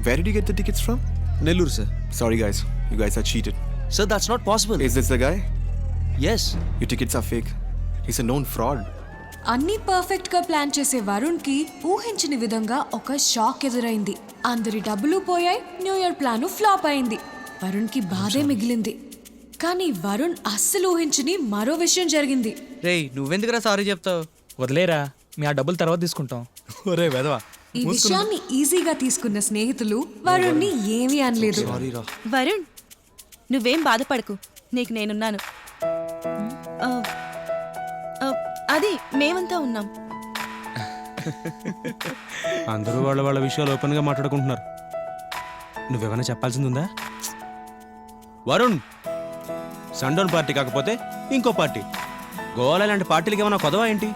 Where did you get the tickets from? Nellore sir. Sorry guys, you guys are cheated. Sir, that's not possible. Is this the guy? Yes. Your tickets are fake. He's a known fraud. అన్ని perfect గా plan చేసే వరుణ్ కి ఊహించని విధంగా ఒక shock ఎదురైంది. అందరి డబ్బులు పోయాయి, న్యూ ఇయర్ ప్లాన్ ఫ్లాప్ అయింది. వరుణ్ కి బాధే మిగిలింది. కానీ వరుణ్ అస్సలు ఊహించని మరో విషయం జరిగింది. రేయ్, నువ్వెందుకురా సారీ చెప్తావు? వదిలేరా, మీ ఆ డబ్బులు తర్వాత తీసుకుంటాం. ఒరే వెదవా, ఈ విషయాన్ని ఈజీగా తీసుకున్న స్నేహితులు వరుణ్ ని ఏమీ అనలేదు. వరుణ్, నువ్వేం బాధపడకు, నీకు నేనున్నాను. అది మేమంతా ఉన్నాం. అందరూ వాళ్ళ విషయాలు ఓపెన్గా మాట్లాడుకుంటున్నారు. నువ్వేమైనా చెప్పాల్సింది ఉందా? వరుణ్, సన్డౌన్ పార్టీ కాకపోతే ఇంకో పార్టీ. గోవా లాంటి పార్టీలకి ఏమైనా కొదవా ఏంటి?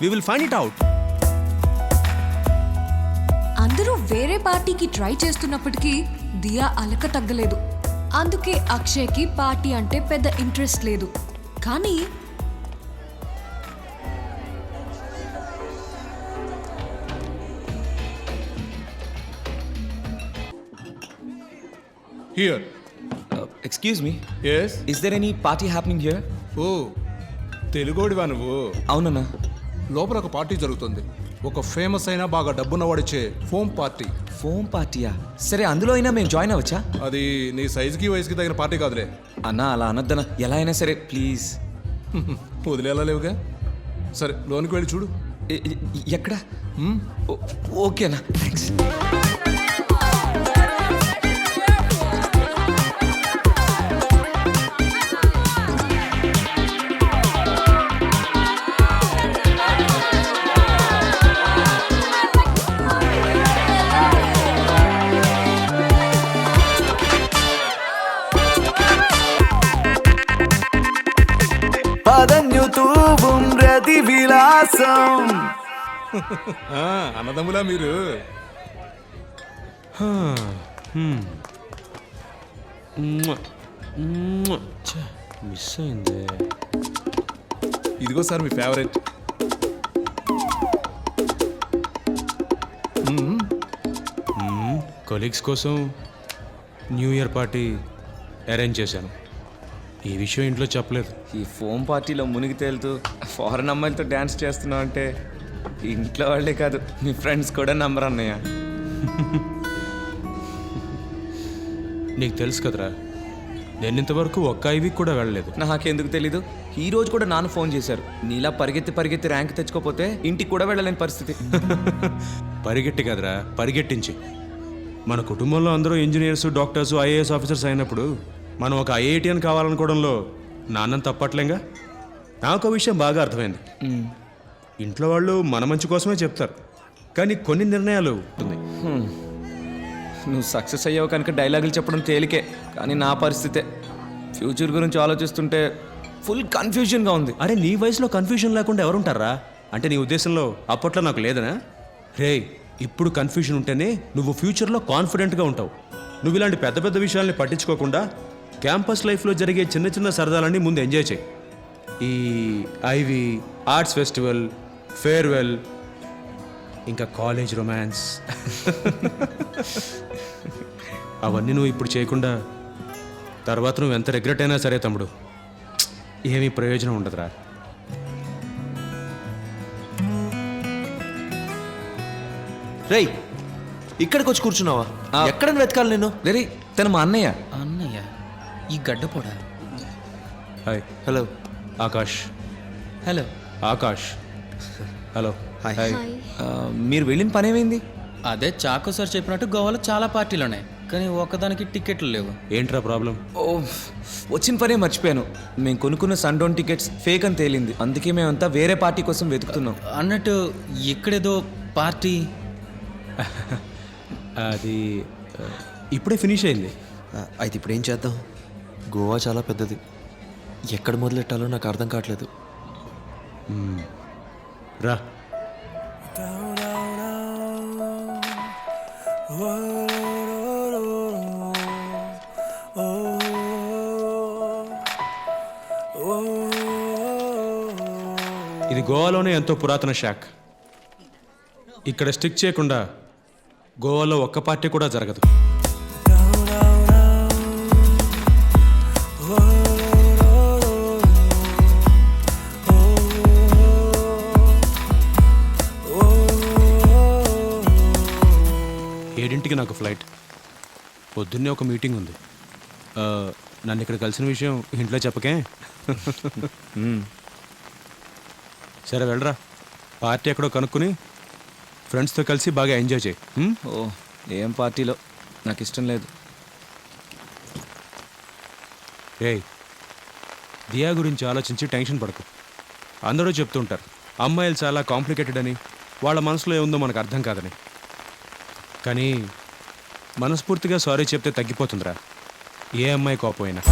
We will find it out. అందరూ వేరే పార్టీకి ట్రై చేస్తున్నప్పటికీ దియా అలక తగ్గలేదు. అందుకే అక్షయ్కి పార్టీ అంటే పెద్ద ఇంట్రెస్ట్ లేదు. కానీ here. Excuse me, yes, is there any party happening here? ఓ తెలుగోడివా నువ్వు? అవునన్నా. లోపల ఒక పార్టీ జరుగుతుంది. ఒక ఫేమస్ అయినా బాగా డబ్బున్న వాడిచ్చే ఫోమ్ పార్టీ. ఫోమ్ పార్టీయా? సరే, అందులో అయినా మేము జాయిన్ అవ్వచ్చా? అది నీ సైజుకి వయసుకి తగిన పార్టీ కాదులే. అన్నా అలా అనొద్దన్నా, ఎలా అయినా సరే ప్లీజ్. వదిలేలా లేవుగా. సరే, లోనికి వెళ్ళి చూడు. ఎక్కడ? ఓకేనా, థ్యాంక్స్. పదన్యు తూబుం రతి విలాసం. అన్నదమ్ములా మీరు? మిస్ అయింది. ఇదిగో సార్ మీ ఫేవరెట్. కొలీగ్స్ కోసం న్యూ ఇయర్ పార్టీ అరేంజ్ చేశాను. ఈ విషయం ఇంట్లో చెప్పలేదు. ఈ ఫోమ్ పార్టీలో మునిగి తేలుతూ ఫారెన్ అమ్మాయిలతో డ్యాన్స్ చేస్తున్నావు అంటే ఇంట్లో వాళ్ళే కాదు, మీ ఫ్రెండ్స్ కూడా నమ్మరు అన్నయ్య. నీకు తెలుసు కదరా, నేను ఇంతవరకు ఒక్క ఐవీకి కూడా వెళ్ళలేదు. నాకెందుకు తెలీదు? ఈ రోజు కూడా నాన్న ఫోన్ చేశారు. నీలా పరిగెత్తి ర్యాంక్ తెచ్చుకోపోతే ఇంటికి కూడా వెళ్ళలేని పరిస్థితి. పరిగెట్టి కదరా, పరిగెట్టించి. మన కుటుంబంలో అందరూ ఇంజనీర్స్, డాక్టర్స్, ఐఏఎస్ ఆఫీసర్స్ అయినప్పుడు మనం ఒక ఐఐటిఎన్ కావాలనుకోవడంలో నాన్నం తప్పట్లేగా. నాకు ఆ విషయం బాగా అర్థమైంది. ఇంట్లో వాళ్ళు మన మంచి కోసమే చెప్తారు, కానీ కొన్ని నిర్ణయాలు ఉంటుంది. నువ్వు సక్సెస్ అయ్యావు కనుక డైలాగులు చెప్పడం తేలికే, కానీ నా పరిస్థితే. ఫ్యూచర్ గురించి ఆలోచిస్తుంటే ఫుల్ కన్ఫ్యూజన్గా ఉంది. అరే, నీ వయసులో కన్ఫ్యూజన్ లేకుండా ఎవరుంటారా? అంటే నీ ఉద్దేశంలో అప్పట్లో నాకు లేదనా? రే, ఇప్పుడు కన్ఫ్యూజన్ ఉంటేనే నువ్వు ఫ్యూచర్లో కాన్ఫిడెంట్గా ఉంటావు. నువ్వు ఇలాంటి పెద్ద పెద్ద విషయాల్ని పట్టించుకోకుండా క్యాంపస్ లైఫ్లో జరిగే చిన్న చిన్న సరదాలన్నీ ముందు ఎంజాయ్ చేయి. ఈ ఐవి, ఆర్ట్స్ ఫెస్టివల్, ఫేర్వెల్, ఇంకా కాలేజ్ రొమాన్స్. అవన్నీ నువ్వు ఇప్పుడు చేయకుండా తర్వాత నువ్వు ఎంత రిగ్రెట్ అయినా సరే తమ్ముడు, ఏమీ ప్రయోజనం ఉండదురా. రేయ్, ఇక్కడికి వచ్చి కూర్చున్నావా? ఎక్కడ వెతకాలి నేను? రే తను మా అన్నయ్య. అన్నయ్య ఈ గడ్డపోడా? Hi. Hello. Akash. Hello. Akash. Hello. Hi. మీరు వెళ్ళిన పని ఏమైంది? అదే చాకో సార్ చెప్పినట్టు గోవాలో చాలా పార్టీలు ఉన్నాయి, కానీ ఒక్కదానికి టికెట్లు లేవు. ఏంట్రా ప్రాబ్లం? ఓ వచ్చిన పనే మర్చిపోయాను. మేము కొనుక్కున్న సన్డౌన్ టికెట్స్ ఫేక్ అని తేలింది. అందుకే మేమంతా వేరే పార్టీ కోసం వెతుకుతున్నాం. అన్నట్టు ఇక్కడేదో పార్టీ. అది ఇప్పుడే ఫినిష్ అయింది. అయితే ఇప్పుడు ఏం చేద్దాం? గోవా చాలా పెద్దది, ఎక్కడ మొదలెట్టాలో నాకు అర్థం కావట్లేదు. రా. ఇది గోవాలోనే ఎంతో పురాతన షాక్. ఇక్కడ స్టిక్ చేయకుండా గోవాలో ఒక్క పార్టీ కూడా జరగదు. ఏడింటికి నాకు ఫ్లైట్. పొద్దున్నే ఒక మీటింగ్ ఉంది. నన్ను ఇక్కడ కలిసిన విషయం ఇంట్లో చెప్పకే. సరే వెళ్ళరా. పార్టీ ఎక్కడో కనుక్కుని ఫ్రెండ్స్తో కలిసి బాగా ఎంజాయ్ చేయి. ఓ ఏం పార్టీలో నాకు ఇష్టం లేదు. ఏయ్, దియా గురించి ఆలోచించి టెన్షన్ పడకు. అందరూ చెప్తుంటారు అమ్మాయిలు చాలా కాంప్లికేటెడ్ అని, వాళ్ళ మనసులో ఏముందో మనకు అర్థం కాదని. కానీ మనస్ఫూర్తిగా సారీ చెప్తే తగ్గిపోతుందిరా, ఏ అమ్మాయి కోపమైనా.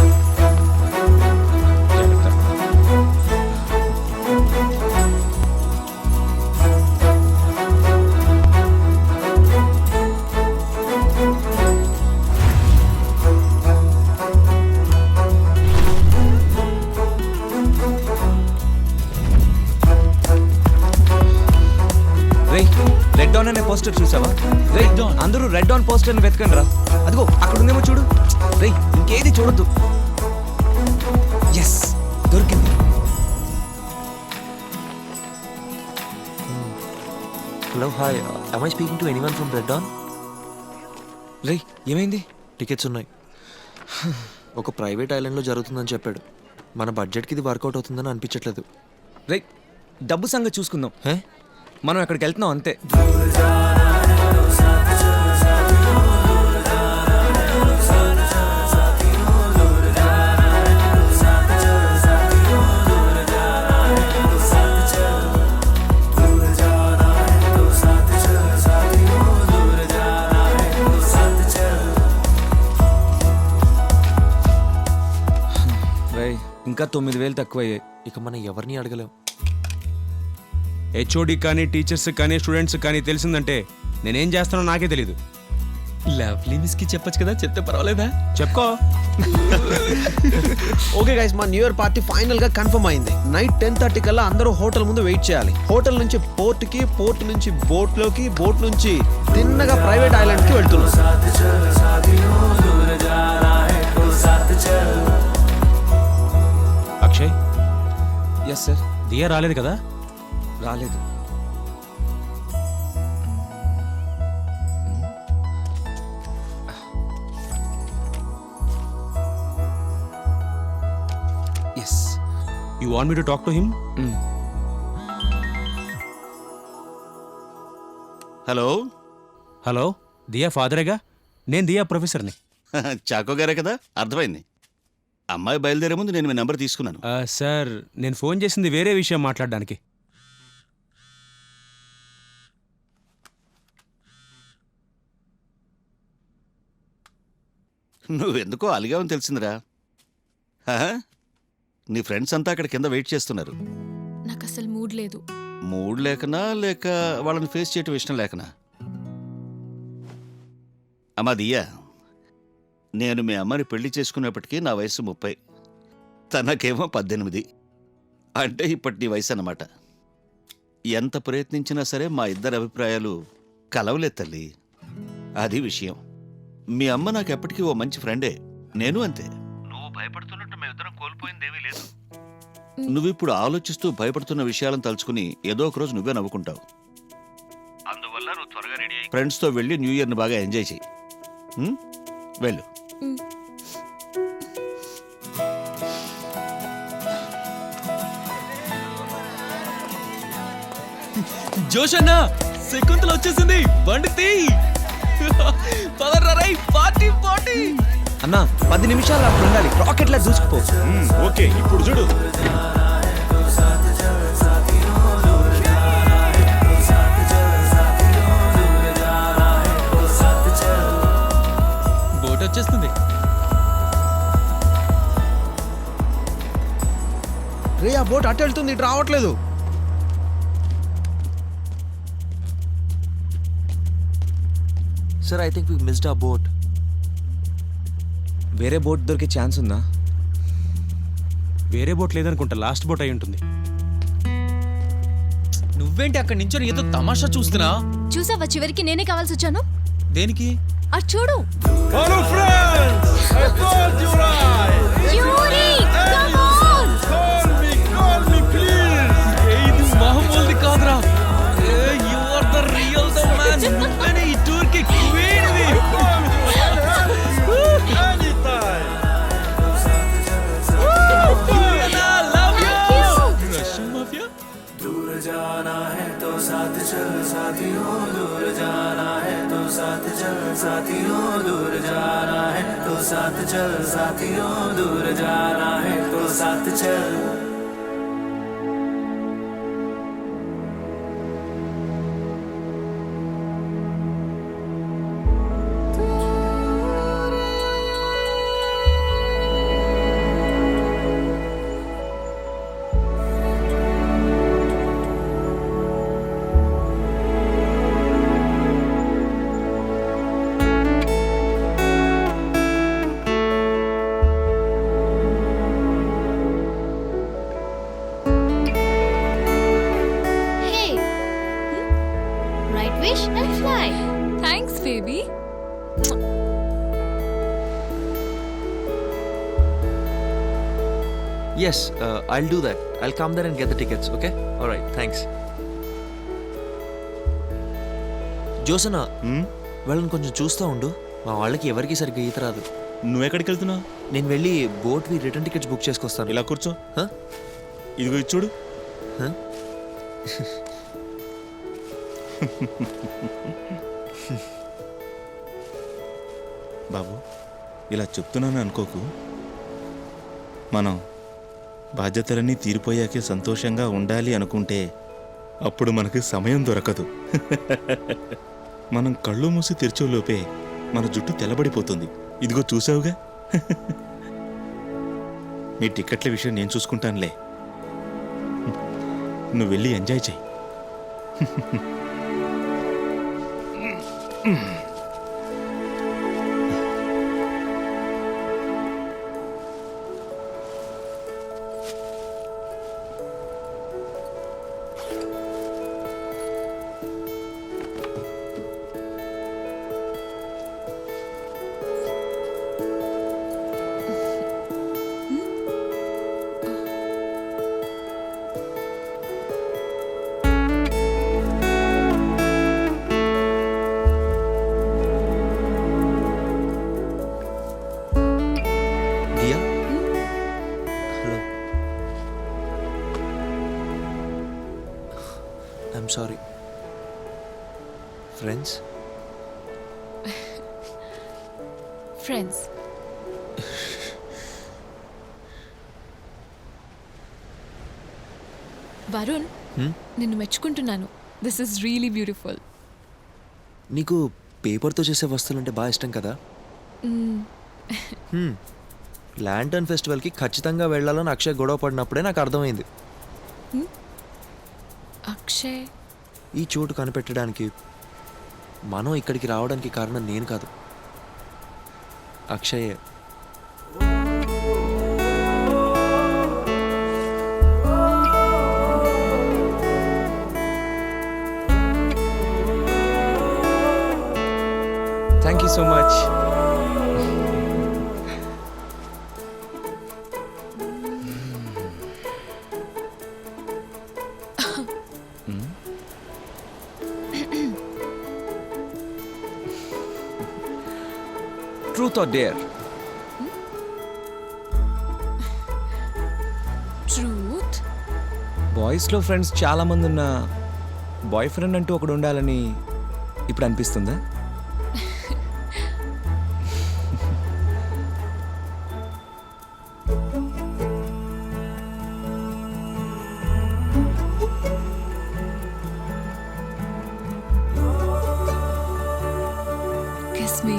రెడ్ ఆన్ అనే పోస్టర్ చూసావా? Red on. అందరూ రెడ్ ఆన్ పోస్టర్ ని వెతకండి రా. అదిగో అక్కడ ఉందేమో చూడు. రే ఇంకేది చూడొద్దు. ఎస్ దొరికింది. Hello, hi. am I speaking to anyone from Red Dawn? రే ఏమైంది? టికెట్స్ ఉన్నాయి. ఒక ప్రైవేట్ ఐలాండ్లో జరుగుతుందని చెప్పాడు. మన బడ్జెట్కి ఇది వర్కౌట్ అవుతుందని అనిపించట్లేదు. రే డబ్బు సంగతి చూసుకుందాం. మనం ఎక్కడికి వెళ్తున్నాం అంతే. ఇంకా 9,000 తక్కువయ్యాయి. ఇక మనం ఎవరిని అడగలేం. హెచ్ఓడి కానీ టీచర్స్ కానీ స్టూడెంట్స్ కానీ తెలిసిందంటే నేనేం చేస్తానో నాకే తెలీదు. లవ్లీ మిస్కి చెప్పొచ్చు కదా, చెప్తే పర్వాలేదా? చెప్పుకో. ఓకే గైస్, మా న్యూ ఇయర్ పార్టీ ఫైనల్ గా కన్ఫర్మ్ అయింది. నైట్ 10:30 కల్లా అందరూ హోటల్ ముందు వెయిట్ చేయాలి. హోటల్ నుంచి పోర్ట్ కి, పోర్ట్ నుంచి బోట్ లోకి, బోట్ నుంచి తిన్నగా ప్రైవేట్ ఐలాండ్ కి వెళ్తున్నాం. అక్షయ్. Yes sir. దియా రాలేదు కదా? రాలేదు. Yes. You want me to talk to him? Hello. Hello, Diya ఫాదరేగా? నేను దియా ప్రొఫెసర్ని. చాకో గారే కదా, అర్థమైంది. అమ్మాయి బయలుదేరే ముందు నేను మీ నెంబర్ తీసుకున్నాను. సార్, నేను ఫోన్ చేసింది వేరే విషయం మాట్లాడడానికి. నువ్వెందుకో అలిగావని తెలిసిందిరా. నీ ఫ్రెండ్స్ అంతా అక్కడ కింద వెయిట్ చేస్తున్నారు. నాకు అసలు మూడ్ లేదు. మూడ్ లేకనా, లేక వాళ్ళని ఫేస్ చేయటం ఇష్టం లేకనా? అమ్మా దియ్యా, నేను మీ అమ్మని పెళ్లి చేసుకునేప్పటికీ నా వయసు 30, తనకేమో 18. అంటే ఇప్పటి నీ వయసు అన్నమాట. ఎంత ప్రయత్నించినా సరే మా ఇద్దరి అభిప్రాయాలు కలవలే తల్లి. అది విషయం. మీ అమ్మ నాకు ఎప్పటికీ ఓ మంచి ఫ్రెండే, నేను అంతే. నువ్వు భయపడుతున్నట్టు మేమిద్దరం కోల్పోయిందేమీ లేదు. నువ్విప్పుడు ఆలోచిస్తూ భయపడుతున్న విషయాలను తలుచుకుని ఏదో ఒక రోజు నువ్వే నవ్వుకుంటావు. అందువల్ల నువ్వు త్వరగా రెడీ అయ్యి ఫ్రెండ్స్తో వెళ్ళి న్యూ ఇయర్ని బాగా ఎంజాయ్ చెయ్యి. వెళ్ళు. జోషన్న, శకుంతల వచ్చేసింది. బండి తీ. పదరా రై, పార్టీ పార్టీ. అన్నా 10 నిమిషాలు అక్కడ ఉండాలి, రాకెట్లా దూసుకుపో. ఓకే, ఇప్పుడు చూడు. బోట్ వచ్చేస్తుంది. రే, ఆ బోట్ అటు వెళ్తుంది, ఇటు రావట్లేదు. Sir, I think we missed a boat. వేరే బోట్ దొరికే ఛాన్స్ ఉందా? వేరే బోట్ లేదనుకుంటా, లాస్ట్ బోట్ అయి ఉంటుంది. నువ్వేంటి అక్కడి నుంచి ఏదో తమాషా చూస్తున్నా? చూసావా, చివరికి నేనే కావాల్సి వచ్చాను. దేనికి? అది చూడు. Hello friends! I told you right! Yuri, come on! Call me please! ఇది మామూలుది కాదురా. You are the real the man. నువ్వేనే ఈ టూర్ కి క్వీన్ వి. Anytime! Russian mafia. दूर जाना है तो साथ चल साथियों, दूर जाना है तो साथ चल साथियों, दूर जाना है तो साथ चल साथियों, दूर जाना है तो साथ चल. Hey, right wish and fly. Thanks, baby. Yes, I'll do that. I'll come there and get the tickets, okay? All right, thanks. జోసన, వాళ్ళని కొంచెం చూస్తూ ఉండు. మా వాళ్ళకి ఎవరికి సరిగ్గా ఈత రాదు. నువ్వెక్కడికి వెళ్తున్నావు? నేను వెళ్ళి బోట్వి రిటర్న్ టికెట్స్ బుక్ చేసుకొస్తాను. ఇలా కూర్చో. ఇదిగో ఇది చూడు. బాబు, ఇలా చెప్తున్నాను అనుకోకు. మనం బాధ్యతలన్నీ తీరిపోయాకే సంతోషంగా ఉండాలి అనుకుంటే అప్పుడు మనకి సమయం దొరకదు. మనం కళ్ళు మూసి తెరిచేలోపే మన జుట్టు తెల్లబడిపోతుంది. ఇదిగో చూసావుగా. నీ టికెట్ల విషయం నేను చూసుకుంటానులే. నువ్వు వెళ్ళి ఎంజాయ్ చెయ్యి. I'm sorry. Friends? Friends. Varun, నిన్ను మెచ్చుకుంటున్నాను. This is really beautiful. నీకు పేపర్తో చేసే వస్తువులంటే బాగా ఇష్టం కదా? ల్యాంటర్న్ ఫెస్టివల్కి ఖచ్చితంగా వెళ్ళాలని అక్షయ్ గొడవ పడినప్పుడే నాకు అర్థమైంది. అక్షయ్ ఈ చోటు కనిపెట్టడానికి, మనం ఇక్కడికి రావడానికి కారణం నేను కాదు, అక్షయే. Thank you so much. Truth or dare? Truth. బాయ్స్లో ఫ్రెండ్స్ చాలా మంది ఉన్న బాయ్ ఫ్రెండ్ అంటూ ఒకడు ఉండాలని ఇప్పుడు అనిపిస్తుందా? Kiss me.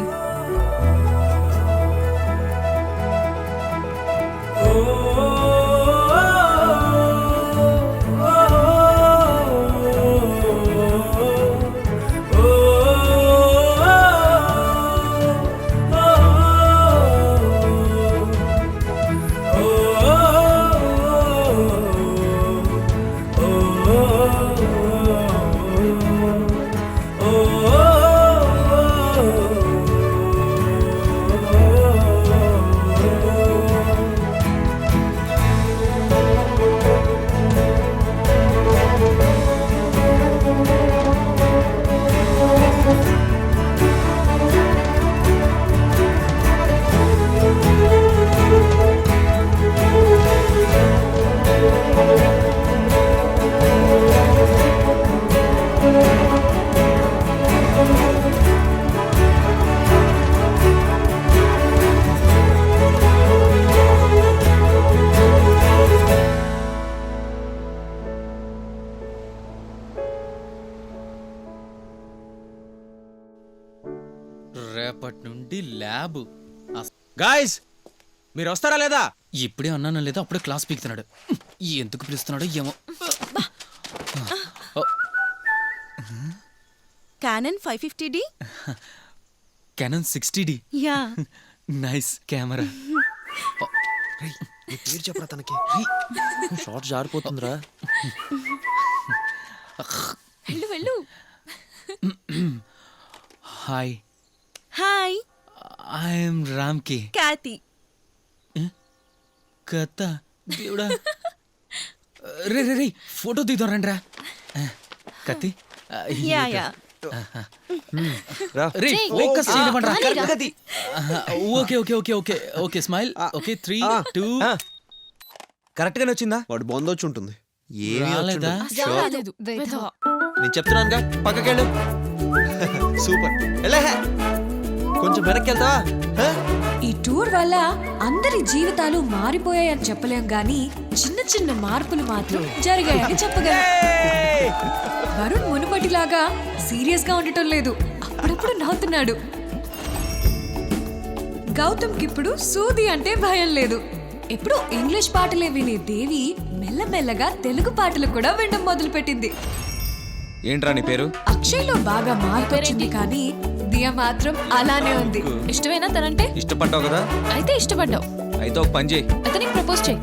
రేపటి నుండి ల్యాబ్. గాయ్స్ మీరు వస్తారా లేదా? ఇప్పుడే అన్నాను లేదా అప్పుడే క్లాస్ పీకుతున్నాడు. ఎందుకు పిలుస్తున్నాడో ఏమో. Canon 550D. Canon 60D. Yeah. Nice camera. పేరు చెప్పరా తనకి. షార్ట్ జారిపోతుందిరా. వెళ్ళు వెళ్ళు. హాయ్. హాయ్. ఐఎమ్ రామ్కి. క్యాతి. కథ దేవుడా. రే రే రే ఫోటో దిగుదాం రండి రా. కత్తి. Yeah yeah. రే ఫోకస్ చేయమంటారా? Okay okay okay okay okay smile. Okay 3 2. Correct గానే వచ్చిందా? వాడు బొందొచ్చి ఉంటుంది. రాలేదా? రాలేదు. వెధవ. నేను చెప్తున్నానుగా పక్కకెళ్ళు. సూపర్. ఎలా కొంచెం వెనక్కి వెళ్తావా? ఈ టూర్ వల్ల అందరి జీవితాలు మారిపోయాయని చెప్పలేం గానీ చిన్న చిన్న మార్పులు మాత్రం జరిగాయని చెప్పగలం. వరుణ్ మునుపటిలాగా సీరియస్ గా ఉండటం లేదు, అప్పుడప్పుడు నవ్వుతున్నాడు. గౌతమ్కి ఇప్పుడు సూది అంటే భయం లేదు. ఎప్పుడు ఇంగ్లీష్ పాటలే వినే దేవి మెల్లమెల్లగా తెలుగు పాటలు కూడా వినడం మొదలుపెట్టింది. ఏంట్రా నీ పేరు? అక్షయ్లో బాగా మార్పు వచ్చింది కానీ దియా మాత్రం అలానే ఉంది. ఇష్టమేనా తనంటే? ఇష్టపడ్డావు కదా? అయితే ఇష్టపడ్డావు. అయితే ఒక పని చేయి, అతనికి ప్రపోజ్ చేయి.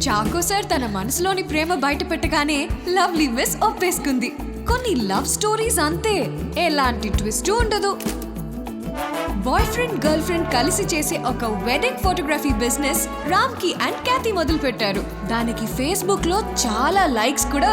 చాకో సార్ తన మనసులోని ప్రేమ బయట పెట్టగానే లవ్లీ మిస్ ఒప్పేసుకుంది. కొన్ని లవ్ స్టోరీస్ అంతే, ఎలాంటి ట్విస్ట్ ఉండదు. బాయ్ ఫ్రెండ్ గర్ల్ ఫ్రెండ్ కలిసి చేసే ఒక వెడ్డింగ్ ఫోటోగ్రఫీ బిజినెస్ రామ్కి అండ్ క్యాతి మొదలు పెట్టారు. దానికి ఫేస్బుక్ లో చాలా లైక్స్ కూడా